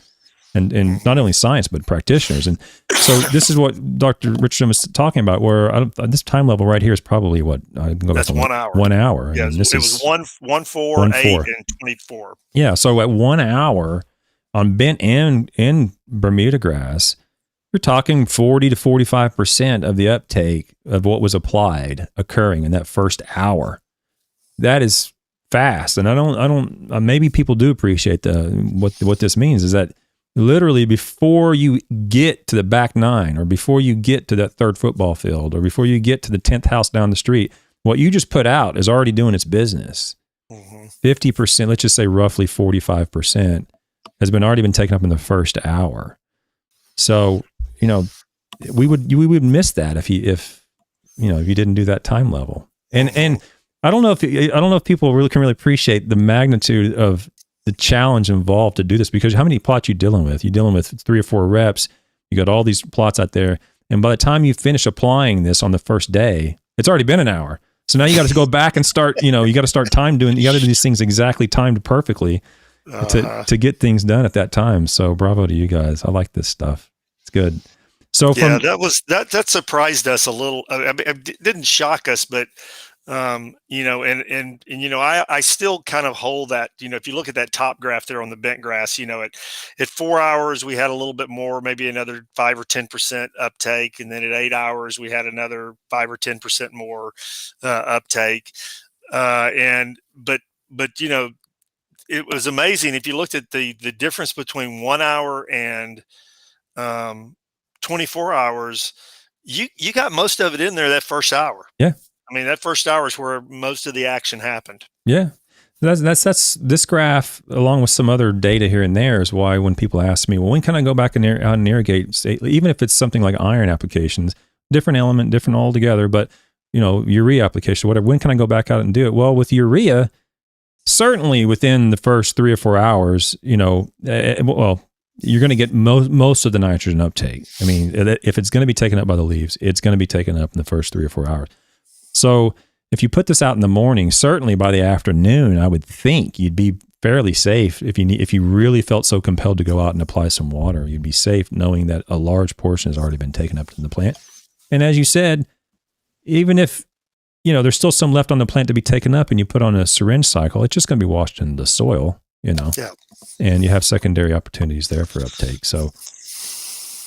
And not only science, but practitioners. And so this is what Dr. Richardson was talking about, where this time level right here is probably what? I can go That's back 1 hour. 1 hour. Yeah, it was 1, 4, 8, and 24. Yeah, so at 1 hour on bent and Bermuda grass, you're talking 40 to 45% of the uptake of what was applied occurring in that first hour. That is fast. And I don't maybe people do appreciate what this means, is that literally before you get to the back nine, or before you get to that third football field, or before you get to the 10th house down the street, what you just put out is already doing its business. 50%, let's just say roughly 45%, has already been taken up in the first hour. So, we would miss that if you didn't do that time level. And I don't know if people can really appreciate the magnitude of the challenge involved to do this, because how many plots you dealing with? You're dealing with 3 or 4 reps. You got all these plots out there. And by the time you finish applying this on the first day, it's already been an hour. So now you got to go back and start, you got to start you got to do these things exactly timed perfectly to get things done at that time. So bravo to you guys. I like this stuff. It's good. So that surprised us a little. I mean, it didn't shock us, but I still kind of hold that, if you look at that top graph there on the bent grass, at 4 hours, we had a little bit more, maybe another 5 or 10% uptake. And then at 8 hours, we had another 5 or 10% more uptake. But it was amazing. If you looked at the difference between 1 hour and 24 hours, you got most of it in there that first hour. Yeah. I mean, that first hour is where most of the action happened. Yeah. That's this graph, along with some other data here and there, is why when people ask me, well, when can I go back and irrigate, say, even if it's something like iron applications, different element, different altogether, but, urea application, whatever, when can I go back out and do it? Well, with urea, certainly within the first 3 or 4 hours, you're going to get most of the nitrogen uptake. I mean, if it's going to be taken up by the leaves, it's going to be taken up in the first 3 or 4 hours. So if you put this out in the morning, certainly by the afternoon, I would think you'd be fairly safe. If you really felt so compelled to go out and apply some water, you'd be safe knowing that a large portion has already been taken up to the plant. And as you said, even if there's still some left on the plant to be taken up, and you put on a syringe cycle, it's just going to be washed into the soil. Yeah. and you have secondary opportunities there for uptake. So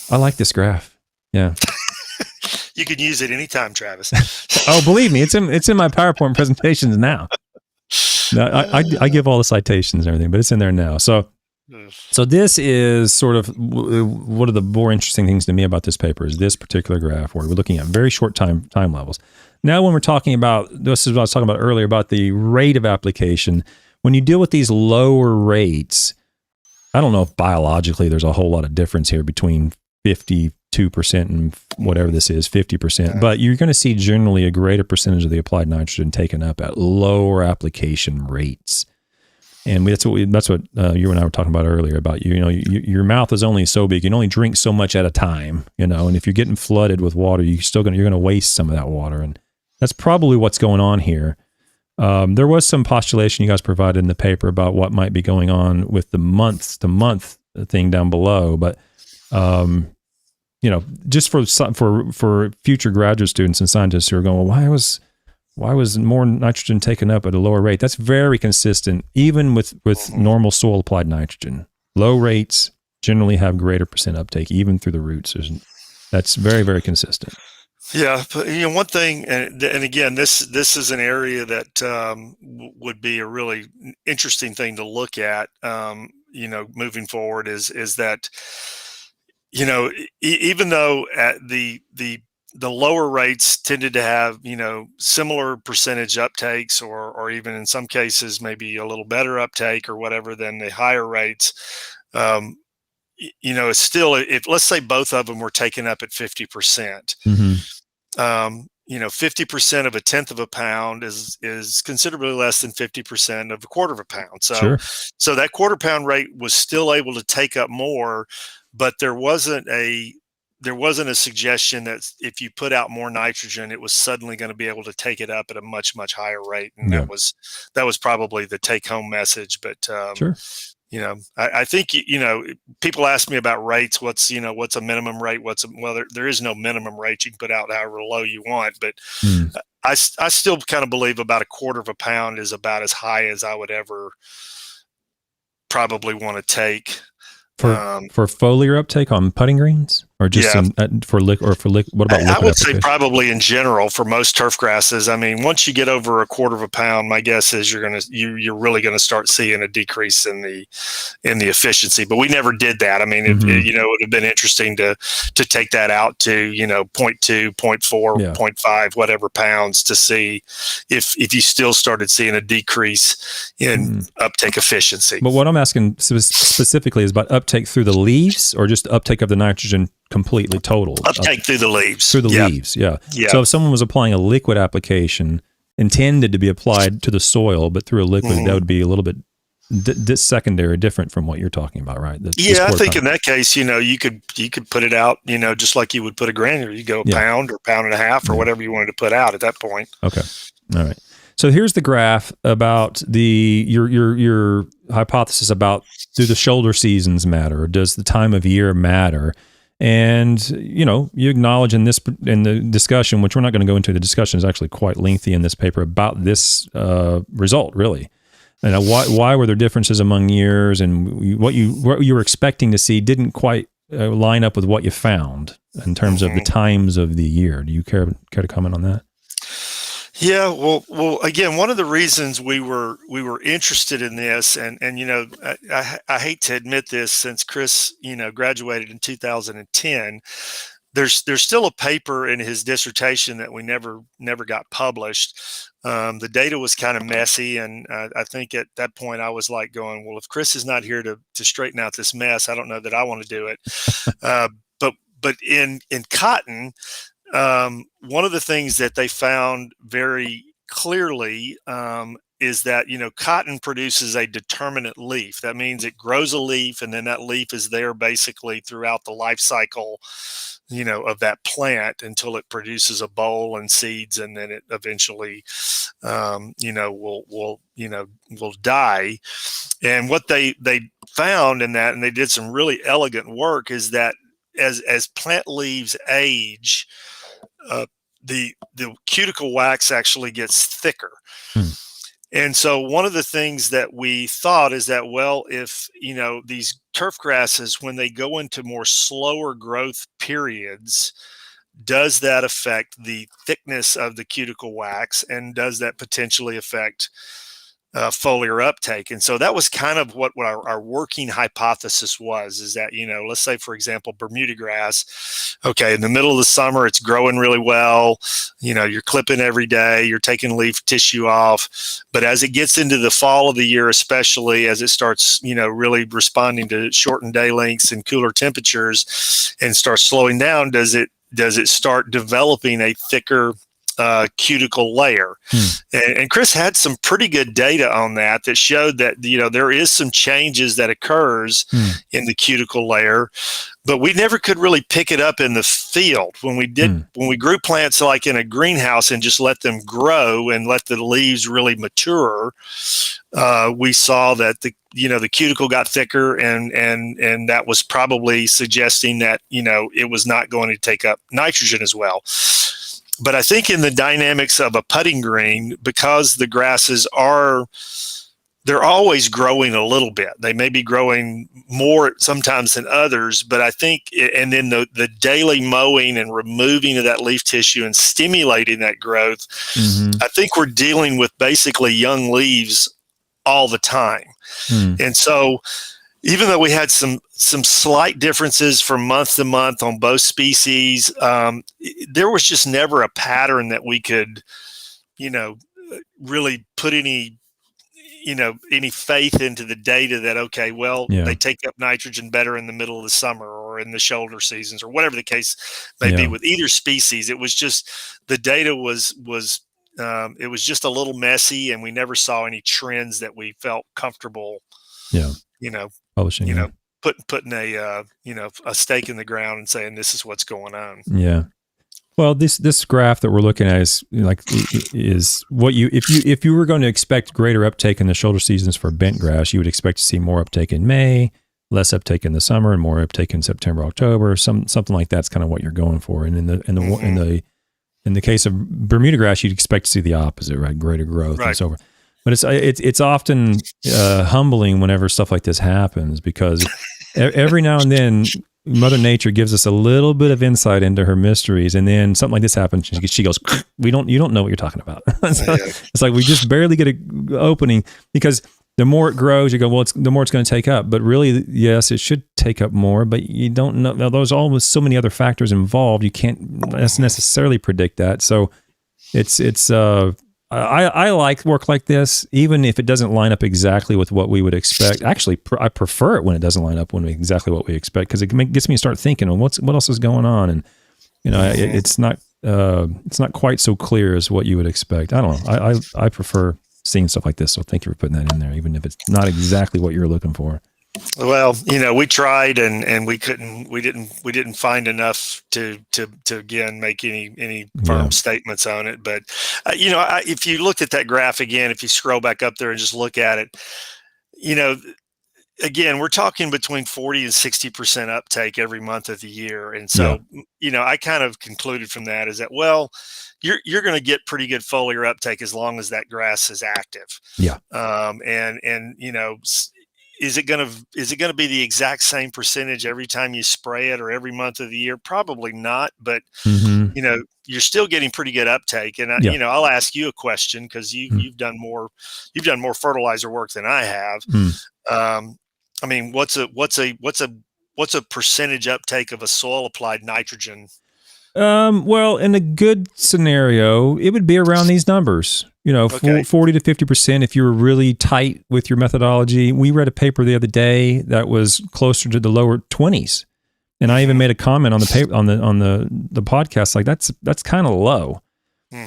I like this graph. Yeah. You can use it anytime, Travis. Oh, believe me, it's in my PowerPoint presentations now. Now I give all the citations and everything, but it's in there now. So this is sort of one of the more interesting things to me about this paper is this particular graph where we're looking at very short time levels. Now, when we're talking about, this is what I was talking about earlier about the rate of application, when you deal with these lower rates, I don't know if biologically there's a whole lot of difference here between 52% and whatever this is, 50%, but you're going to see generally a greater percentage of the applied nitrogen taken up at lower application rates. And that's what you and I were talking about earlier about, your mouth is only so big. You can only drink so much at a time, and if you're getting flooded with water, you're going to waste some of that water. And that's probably what's going on here. There was some postulation you guys provided in the paper about what might be going on with the month to month thing down below. But, just for future graduate students and scientists who are going, well, why was more nitrogen taken up at a lower rate? That's very consistent, even with normal soil applied nitrogen. Low rates generally have greater percent uptake, even through the roots. That's very, very consistent. Yeah, but one thing, and again, this is an area that would be a really interesting thing to look at. Moving forward is that even though at the lower rates tended to have similar percentage uptakes, or even in some cases maybe a little better uptake or whatever than the higher rates. It's still, if let's say both of them were taken up at 50%. 50% of a tenth of a pound is considerably less than 50% of a quarter of a pound. So, sure. So that quarter pound rate was still able to take up more, but there wasn't a suggestion that if you put out more nitrogen, it was suddenly going to be able to take it up at a much, much higher rate. And that was probably the take home message. But, sure. I think, people ask me about rates. What's a minimum rate? There is no minimum rate. You can put out however low you want, but I still kind of believe about a quarter of a pound is about as high as I would ever probably want to take. For foliar uptake on putting greens, or just for liquid? What about liquid? I would say probably in general for most turf grasses. I mean, once you get over a quarter of a pound, my guess is you're really gonna start seeing a decrease in the efficiency. But we never did that. I mean, it would have been interesting to take that out to 0.2, 0.4, 0.5, whatever pounds to see if you still started seeing a decrease in uptake efficiency. But what I'm asking specifically is about uptake through the leaves, or just uptake of the nitrogen completely total? Uptake through the leaves. Through the leaves, yeah. So if someone was applying a liquid application intended to be applied to the soil, but through a liquid, that would be a little bit secondary, different from what you're talking about, right? I think in that case, you could put it out, just like you would put a granule. You go a pound or pound and a half or whatever you wanted to put out at that point. Okay. All right. So here's the graph about your hypothesis about, do the shoulder seasons matter, or does the time of year matter? And you acknowledge in the discussion, which we're not going to go into. The discussion is actually quite lengthy in this paper about this result, really. And why were there differences among years, and what you were expecting to see didn't quite line up with what you found in terms of the times of the year. Do you care to comment on that? Yeah, well, again, one of the reasons we were interested in this, and I hate to admit this, since Chris graduated in 2010, there's still a paper in his dissertation that we never got published. The data was kind of messy, and I think at that point I was like going, well, if Chris is not here to straighten out this mess, I don't know that I want to do it. But in cotton. One of the things that they found very clearly is that, cotton produces a determinate leaf. That means it grows a leaf, and then that leaf is there basically throughout the life cycle, of that plant until it produces a boll and seeds, and then it eventually, will die. And what they found in that, and they did some really elegant work, is that as plant leaves age, the cuticle wax actually gets thicker. And so one of the things that we thought is that, well, if, these turf grasses, when they go into more slower growth periods, does that affect the thickness of the cuticle wax, and does that potentially affect foliar uptake? And so that was kind of what our working hypothesis was, is that, let's say, for example, Bermuda grass, okay, in the middle of the summer, it's growing really well. You're clipping every day, you're taking leaf tissue off. But as it gets into the fall of the year, especially as it starts, really responding to shortened day lengths and cooler temperatures and starts slowing down, does it start developing a thicker cuticle layer? And Chris had some pretty good data on that showed that, there is some changes that occurs in the cuticle layer, but we never could really pick it up in the field. When we grew plants like in a greenhouse and just let them grow and let the leaves really mature, we saw that the cuticle got thicker, and that was probably suggesting that, it was not going to take up nitrogen as well. But I think in the dynamics of a putting green, because the grasses they're always growing a little bit. They may be growing more sometimes than others, but I think, and then the daily mowing and removing of that leaf tissue and stimulating that growth, I think we're dealing with basically young leaves all the time. And so, even though we had some slight differences from month to month on both species, there was just never a pattern that we could, really put any faith into the data that, okay, well, they take up nitrogen better in the middle of the summer or in the shoulder seasons or whatever the case may be with either species. It was just, the data was it was just a little messy, and we never saw any trends that we felt comfortable, publishing, putting a stake in the ground and saying, this is what's going on. Yeah. Well, this graph that we're looking at is what if you were going to expect greater uptake in the shoulder seasons for bent grass, you would expect to see more uptake in May, less uptake in the summer, and more uptake in September, October. Something like that's kind of what you're going for. And in the case of Bermuda grass, you'd expect to see the opposite, right? Greater growth and so forth. But it's often humbling whenever stuff like this happens, because every now and then Mother Nature gives us a little bit of insight into her mysteries, and then something like this happens. She goes, you don't know what you're talking about. It's like we just barely get an opening, because the more it grows, you go, well, the more it's going to take up. But really, yes, it should take up more, but you don't know. Now, there's always so many other factors involved. You can't necessarily predict that. So I like work like this, even if it doesn't line up exactly with what we would expect. Actually, I prefer it when it doesn't line up with exactly what we expect, because it gets me to start thinking, well, what else is going on? And it's not quite so clear as what you would expect. I don't know. I prefer seeing stuff like this. So thank you for putting that in there, even if it's not exactly what you're looking for. Well, we tried and we didn't find enough to again make any firm statements on it. But if you looked at that graph again, if you scroll back up there and just look at it, again, we're talking between 40 and 60% uptake every month of the year. And so, I kind of concluded from that is that, well, you're going to get pretty good foliar uptake as long as that grass is active. Yeah. Is it going to be the exact same percentage every time you spray it or every month of the year? Probably not, but you're still getting pretty good uptake. And I'll ask you a question, because you've done more fertilizer work than I have. I mean, what's a percentage uptake of a soil applied nitrogen? Well, in a good scenario, it would be around these numbers, 40 to 50%. If you were really tight with your methodology. We read a paper the other day that was closer to the lower 20s. And I even made a comment on the paper, on the podcast, like that's kind of low.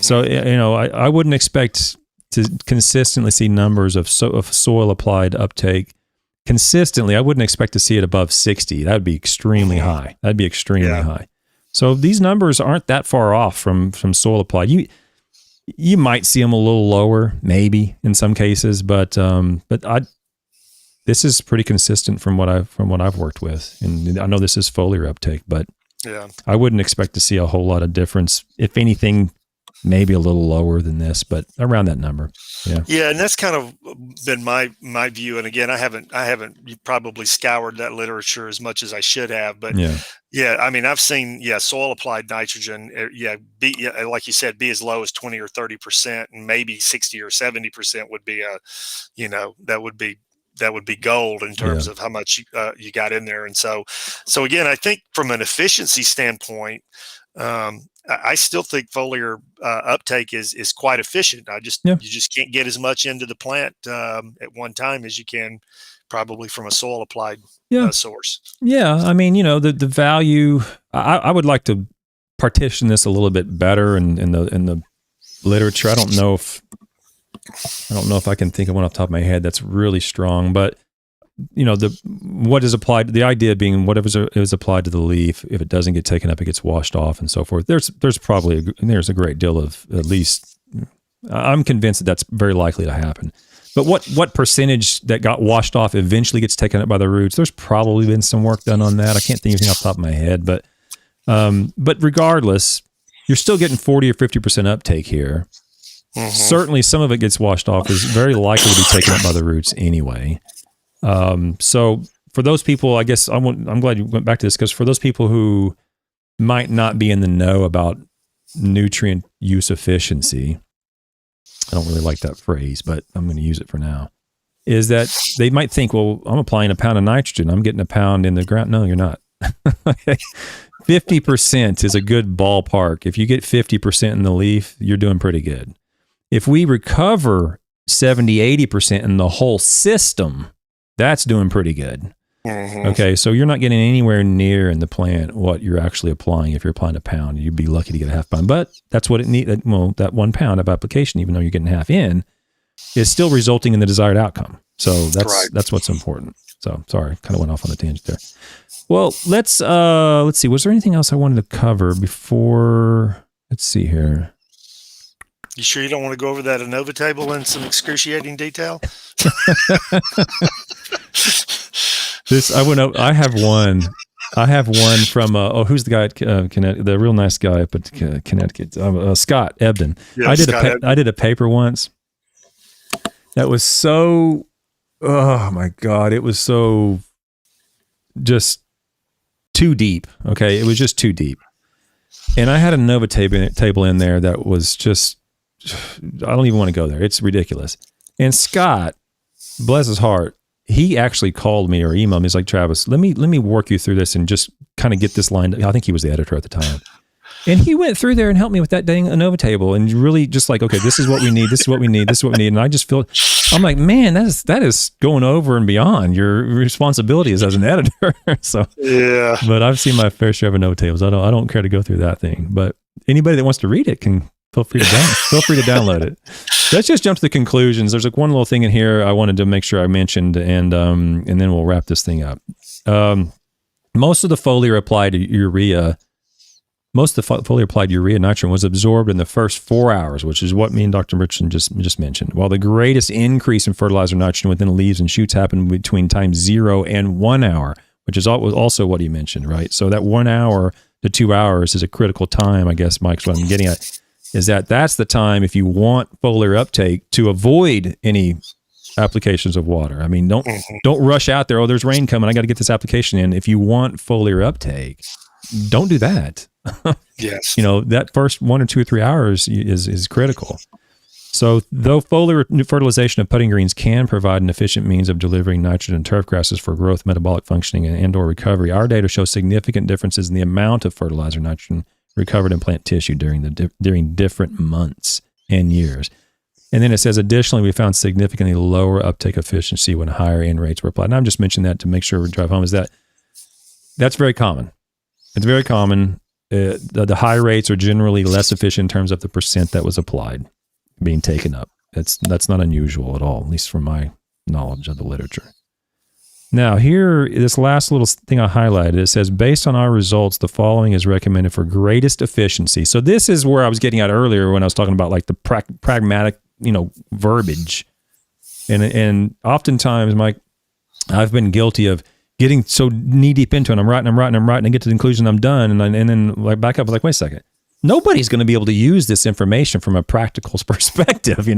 So, I wouldn't expect to consistently see numbers of soil applied uptake consistently. I wouldn't expect to see it above 60. That would be extremely high. That'd be extremely high. So these numbers aren't that far off from soil applied. You might see them a little lower, maybe in some cases, but this is pretty consistent from what I've worked with, and I know this is foliar uptake, but I wouldn't expect to see a whole lot of difference. If anything, maybe a little lower than this, but around that number. Yeah. Yeah, and that's kind of been my view. And again, I haven't probably scoured that literature as much as I should have, but yeah, I mean, I've seen soil applied nitrogen, like you said, be as low as 20 or 30%, and maybe 60 or 70% would be that would be gold in terms of how much you got in there. And so again, I think from an efficiency standpoint, I still think foliar uptake is quite efficient. You just can't get as much into the plant at one time as you can probably from a soil applied source. Yeah, I mean, the value. I would like to partition this a little bit better in the literature. I don't know if I can think of one off the top of my head that's really strong, but what is applied, the idea being whatever is applied to the leaf, if it doesn't get taken up, it gets washed off and so forth. There's a great deal of, at least I'm convinced that's very likely to happen. But what percentage that got washed off eventually gets taken up by the roots? There's probably been some work done on that. I can't think of anything off the top of my head, but regardless, you're still getting 40 or 50% uptake here. Mm-hmm. Certainly some of it gets washed off, is very likely to be taken up by the roots anyway. So for those people, I guess I'm glad you went back to this, because for those people who might not be in the know about nutrient use efficiency, I don't really like that phrase, but I'm going to use it for now, is that they might think, well, I'm applying a pound of nitrogen, I'm getting a pound in the ground. No, you're not. 50% is a good ballpark. If you get 50% in the leaf, you're doing pretty good. If we recover 70, 80% in the whole system, that's doing pretty good. Mm-hmm. Okay, so you're not getting anywhere near in the plant what you're actually applying. If you're applying a pound, you'd be lucky to get a half pound. But that's what it needs. Well, that 1 pound of application, even though you're getting half in, is still resulting in the desired outcome. So that's what's important. So sorry, kind of went off on a tangent there. Well, let's see. Was there anything else I wanted to cover before? Let's see here. You sure you don't want to go over that ANOVA table in some excruciating detail? I have one from who's the guy at Connecticut? The real nice guy up at Connecticut, Scott Ebden. Yeah, I did a paper once that was so, oh my God, it was so just too deep. Okay, it was just too deep, and I had a ANOVA table in there that was just, I don't even want to go there. It's ridiculous. And Scott, bless his heart, he actually called me or emailed me. He's like, Travis, let me work you through this and just kind of get this line. I think he was the editor at the time. And he went through there and helped me with that dang ANOVA table and really just like, okay, this is what we need. This is what we need. This is what we need. And I just feel, I'm like, man, that is going over and beyond your responsibilities as an editor. So, yeah. But I've seen my fair share of ANOVA tables. I don't care to go through that thing. But anybody that wants to read it can feel free to download it. Let's just jump to the conclusions. There's one little thing in here I wanted to make sure I mentioned, and then we'll wrap this thing up. Most of the foliar applied urea, nitrogen was absorbed in the first 4 hours, which is what me and Dr. Richardson just mentioned. While the greatest increase in fertilizer nitrogen within leaves and shoots happened between time 0 and 1 hour, which is also what he mentioned, right? So that 1 hour to 2 hours is a critical time, I guess, Mike's what I'm getting at. Is that's the time if you want foliar uptake to avoid any applications of water. I mean, don't rush out there. Oh, there's rain coming. I got to get this application in. If you want foliar uptake, don't do that. Yes. That first 1 or 2 or 3 hours is critical. So though foliar fertilization of putting greens can provide an efficient means of delivering nitrogen turf grasses for growth, metabolic functioning, and or recovery, our data show significant differences in the amount of fertilizer nitrogen recovered in plant tissue during different months and years. And then it says, additionally, we found significantly lower uptake efficiency when higher N rates were applied. And I'm just mentioning that to make sure we drive home, that's very common. It's very common. The high rates are generally less efficient in terms of the percent that was applied being taken up. That's not unusual at all, at least from my knowledge of the literature. Now here, this last little thing I highlighted, it says, based on our results, the following is recommended for greatest efficiency. So this is where I was getting at earlier when I was talking about like the pragmatic, verbiage. And oftentimes, Mike, I've been guilty of getting so knee deep into it. I'm writing, and get to the conclusion, I'm done. And then like back up, like, wait a second. nobody's going to be able to use this information from a practical perspective,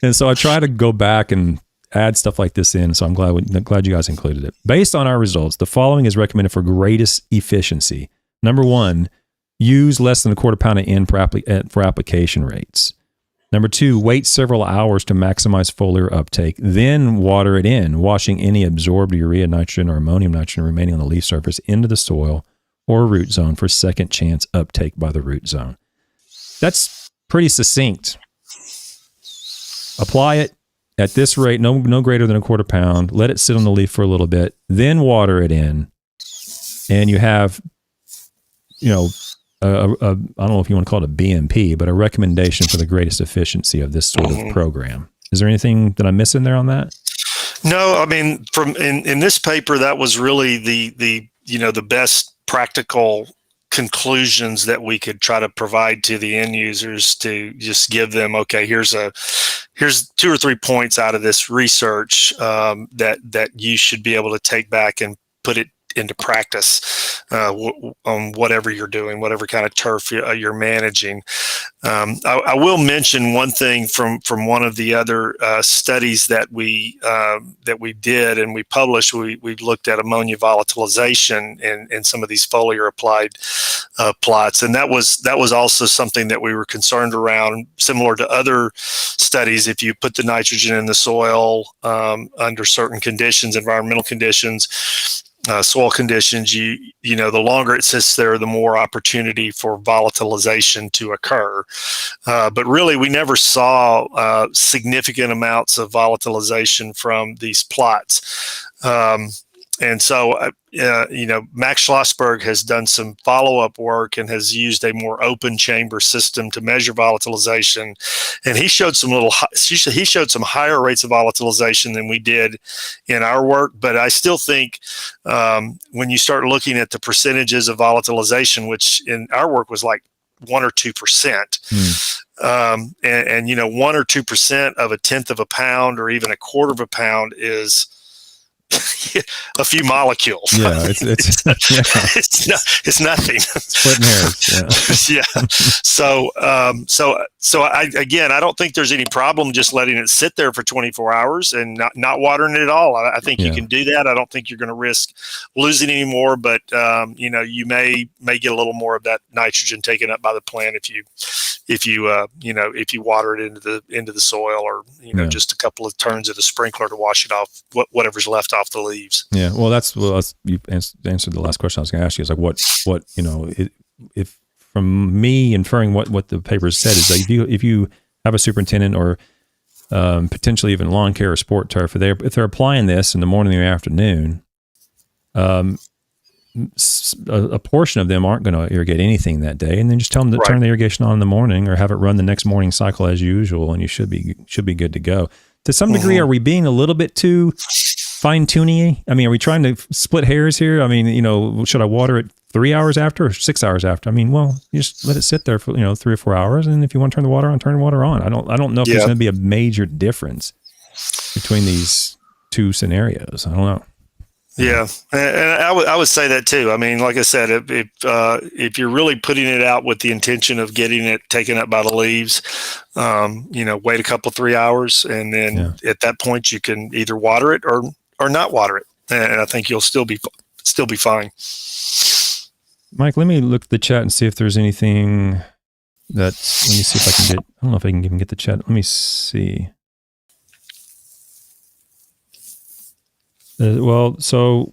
And so I try to go back and add stuff like this in. So I'm glad you guys included it. Based on our results, the following is recommended for greatest efficiency. Number 1, use less than a quarter pound of N for application rates. Number 2, wait several hours to maximize foliar uptake, then water it in, washing any absorbed urea, nitrogen, or ammonium nitrogen remaining on the leaf surface into the soil or root zone for second chance uptake by the root zone. That's pretty succinct. Apply it at this rate, no greater than a quarter pound. Let it sit on the leaf for a little bit, then water it in, and you have, I don't know if you want to call it a BMP, but a recommendation for the greatest efficiency of this sort of program. Is there anything that I'm missing there on that? No, I mean, in this paper, that was really the best practical conclusions that we could try to provide to the end users, to just give them, okay, here's 2 or 3 points out of this research that you should be able to take back and put it into practice on whatever you're doing, whatever kind of turf you're managing. I will mention one thing from one of the other studies that we did and we published. We looked at ammonia volatilization in some of these foliar applied plots, and that was also something that we were concerned around. Similar to other studies, if you put the nitrogen in the soil under certain conditions, environmental conditions, soil conditions, the longer it sits there, the more opportunity for volatilization to occur. But really, we never saw significant amounts of volatilization from these plots. And so, Max Schlossberg has done some follow-up work and has used a more open chamber system to measure volatilization. And he showed some higher rates of volatilization than we did in our work. But I still think when you start looking at the percentages of volatilization, which in our work was like 1 or 2%, and 1 or 2% of a tenth of a pound or even a quarter of a pound is a few molecules. Yeah, it's nothing. Splitting hairs. Yeah. So I don't think there's any problem just letting it sit there for 24 hours and not watering it at all. I think you can do that. I don't think you're going to risk losing any more, but you may get a little more of that nitrogen taken up by the plant if you water it into the soil, or just a couple of turns of the sprinkler to wash it off whatever's left off the leaves. Yeah, well, you answered the last question I was going to ask you. Is like what if from me inferring what the paper said is that if you have a superintendent or potentially even lawn care or sport turf, if they're applying this in the morning or afternoon, a portion of them aren't going to irrigate anything that day, and then just tell them to turn the irrigation on in the morning or have it run the next morning cycle as usual, and you should be good to go. To some degree, are we being a little bit too fine-tuning-y? I mean, are we trying to split hairs here? I mean, should I water it 3 hours after or 6 hours after? I mean, well, you just let it sit there for 3 or 4 hours, and if you want to turn the water on, turn the water on. I don't know if there's going to be a major difference between these two scenarios. I don't know. Yeah, and I would say that too. I mean, like I said, if you're really putting it out with the intention of getting it taken up by the leaves, wait a couple 3 hours, and then at that point you can either water it or not water it, and I think you'll still be fine. Mike, let me look at the chat and see if there's anything let me see if I can get. I don't know if I can even get the chat. Let me see. So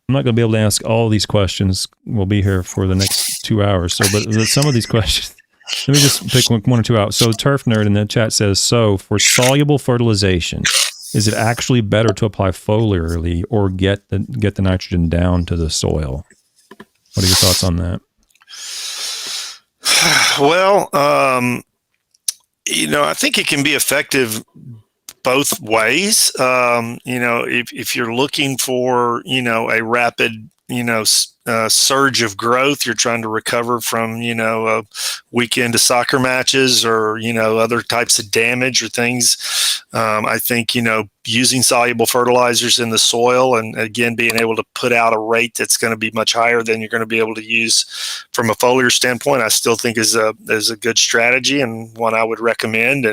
I'm not going to be able to ask all these questions. We'll be here for the next 2 hours. But some of these questions, let me just pick one or two out. So Turf Nerd in the chat says, for soluble fertilization, is it actually better to apply foliarly or get the nitrogen down to the soil? What are your thoughts on that? Well, I think it can be effective both ways. If you're looking for, a rapid, surge of growth. You're trying to recover from, a weekend of soccer matches or, other types of damage or things. I think, using soluble fertilizers in the soil and, again, being able to put out a rate that's going to be much higher than you're going to be able to use from a foliar standpoint, I still think is a good strategy and one I would recommend.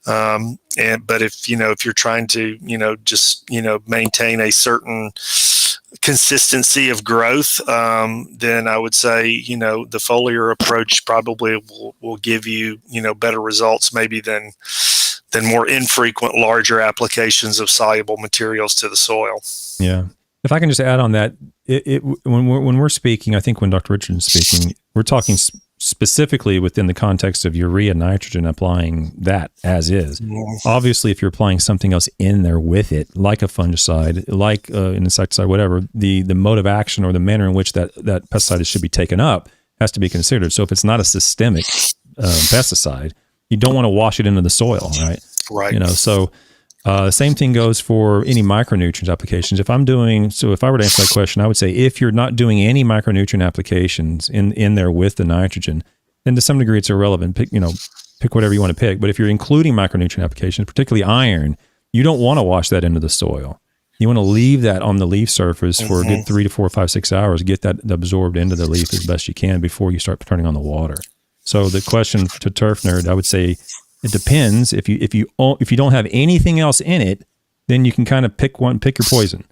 But if you're trying to, just, maintain a certain consistency of growth, then I would say, the foliar approach probably will give you, better results maybe than more infrequent, larger applications of soluble materials to the soil. Yeah. If I can just add on that, when we're speaking, I think when Dr. Richardson is speaking, we're talking specifically within the context of urea, nitrogen, applying that as is. Obviously, if you're applying something else in there with it, like a fungicide, like an insecticide, whatever, the mode of action or the manner in which that pesticide should be taken up has to be considered. So if it's not a systemic pesticide, you don't want to wash it into the soil, right? Right. So same thing goes for any micronutrient applications. If I were to answer that question, I would say if you're not doing any micronutrient applications in there with the nitrogen, then to some degree it's irrelevant. Pick whatever you want to pick. But if you're including micronutrient applications, particularly iron, you don't want to wash that into the soil. You want to leave that on the leaf surface for a good 3 to 4, 5, 6 hours, get that absorbed into the leaf as best you can before you start turning on the water. So the question to Turf Nerd, I would say it depends. If you don't have anything else in it, then you can kind of pick your poison.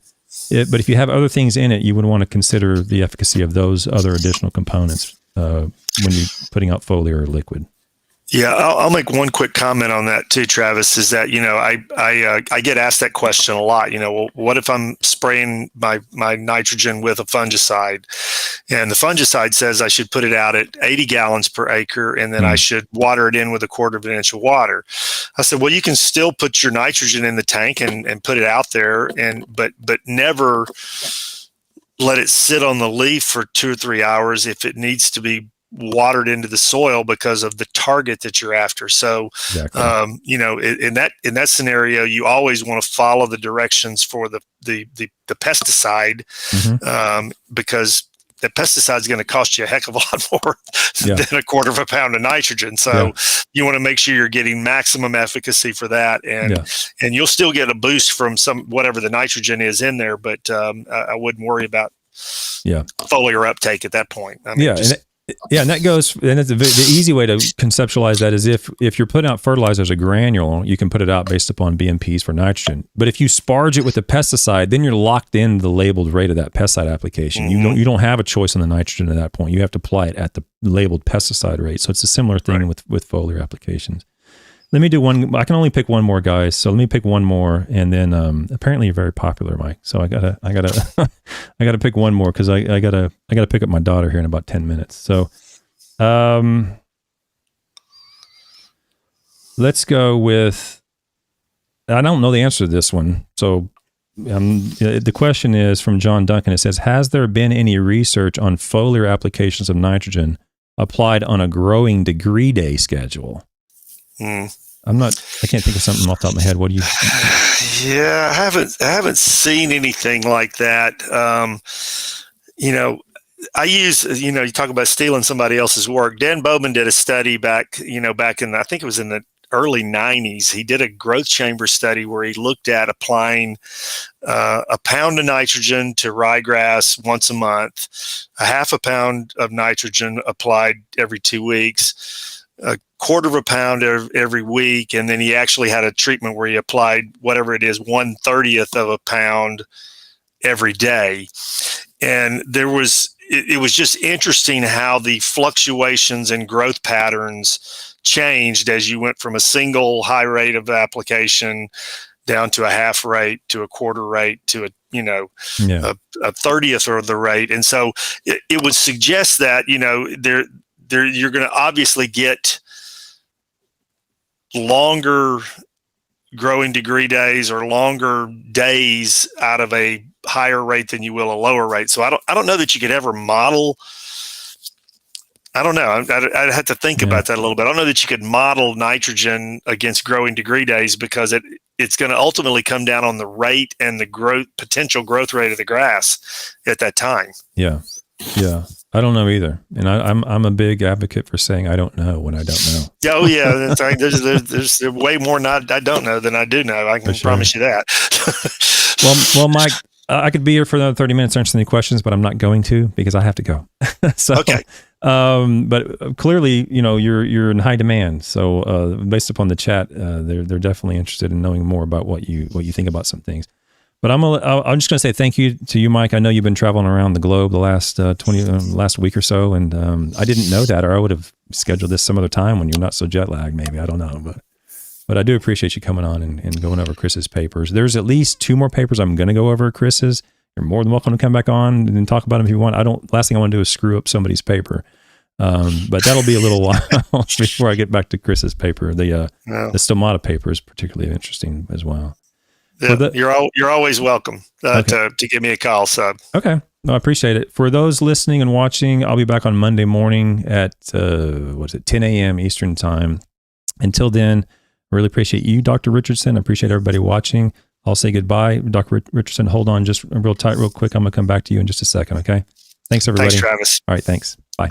But if you have other things in it, you would want to consider the efficacy of those other additional components when you're putting out foliar or liquid. Yeah, I'll make one quick comment on that too, Travis, is that, I get asked that question a lot. Well, what if I'm spraying my nitrogen with a fungicide and the fungicide says I should put it out at 80 gallons per acre and then I should water it in with 1/4 inch of water? I said, well, you can still put your nitrogen in the tank and put it out there, but never let it sit on the leaf for 2 or 3 hours if it needs to be watered into the soil because of the target that you're after. So, exactly. In that scenario, you always want to follow the directions for the pesticide, because the pesticide is going to cost you a heck of a lot more than 1/4 pound of nitrogen. So you want to make sure you're getting maximum efficacy for that, and you'll still get a boost from whatever the nitrogen is in there, but I wouldn't worry about foliar uptake at that point. And that goes, and it's the easy way to conceptualize that is if you're putting out fertilizer as a granule, you can put it out based upon BMPs for nitrogen. But if you sparge it with a pesticide, then you're locked in the labeled rate of that pesticide application. You don't have a choice on the nitrogen at that point. You have to apply it at the labeled pesticide rate. So it's a similar thing with foliar applications. Let me do one. I can only pick one more, guys. So let me pick one more, and then apparently you're very popular, Mike. So I gotta I gotta pick one more because I gotta pick up my daughter here in about 10 minutes. So, let's go with. I don't know the answer to this one. So, the question is from John Duncan. It says, "Has there been any research on foliar applications of nitrogen applied on a growing degree day schedule?" I can't think of something off the top of my head. What do you? Yeah, I haven't seen anything like that. I use, you talk about stealing somebody else's work. Dan Bowman did a study back in, I think it was in the early 90s. He did a growth chamber study where he looked at applying 1 pound of nitrogen to ryegrass once a month, 1/2 pound of nitrogen applied every 2 weeks, 1/4 pound every week, and then he actually had a treatment where he applied whatever it is, 1/30th of a pound every day. And it was just interesting how the fluctuations in growth patterns changed as you went from a single high rate of application down to a 1/2 rate to a 1/4 rate to a 30th of the rate. And so it would suggest that, you're going to obviously get longer growing degree days or longer days out of a higher rate than you will a lower rate. So I don't know that you could ever model. I don't know. I'd have to think about that a little bit. I don't know that you could model nitrogen against growing degree days because it's going to ultimately come down on the rate and the potential growth rate of the grass at that time. Yeah. Yeah, I don't know either, and I'm a big advocate for saying I don't know when I don't know. Oh yeah, that's right. There's way more I don't know than I do know. I can promise you that. Well, Mike, I could be here for another 30 minutes answering any questions, but I'm not going to because I have to go. So, okay. But clearly, you're in high demand. So based upon the chat, they're definitely interested in knowing more about what you think about some things. But I'm just going to say thank you to you, Mike. I know you've been traveling around the globe the last last week or so, and I didn't know that, or I would have scheduled this some other time when you're not so jet lagged. Maybe, I don't know, but I do appreciate you coming on and going over Chris's papers. There's at least 2 more papers I'm going to go over Chris's. You're more than welcome to come back on and talk about them if you want. Last thing I want to do is screw up somebody's paper. But that'll be a little while before I get back to Chris's paper. The stomata paper is particularly interesting as well. Yeah, you're always welcome to give me a call. So okay, no, I appreciate it. For those listening and watching, I'll be back on Monday morning at 10 a.m. Eastern time. Until then, I really appreciate you, Dr. Richardson. I appreciate everybody watching. I'll say goodbye, Dr. Richardson. Hold on, just real tight, real quick. I'm gonna come back to you in just a second. Okay. Thanks, everybody. Thanks, Travis. All right. Thanks. Bye.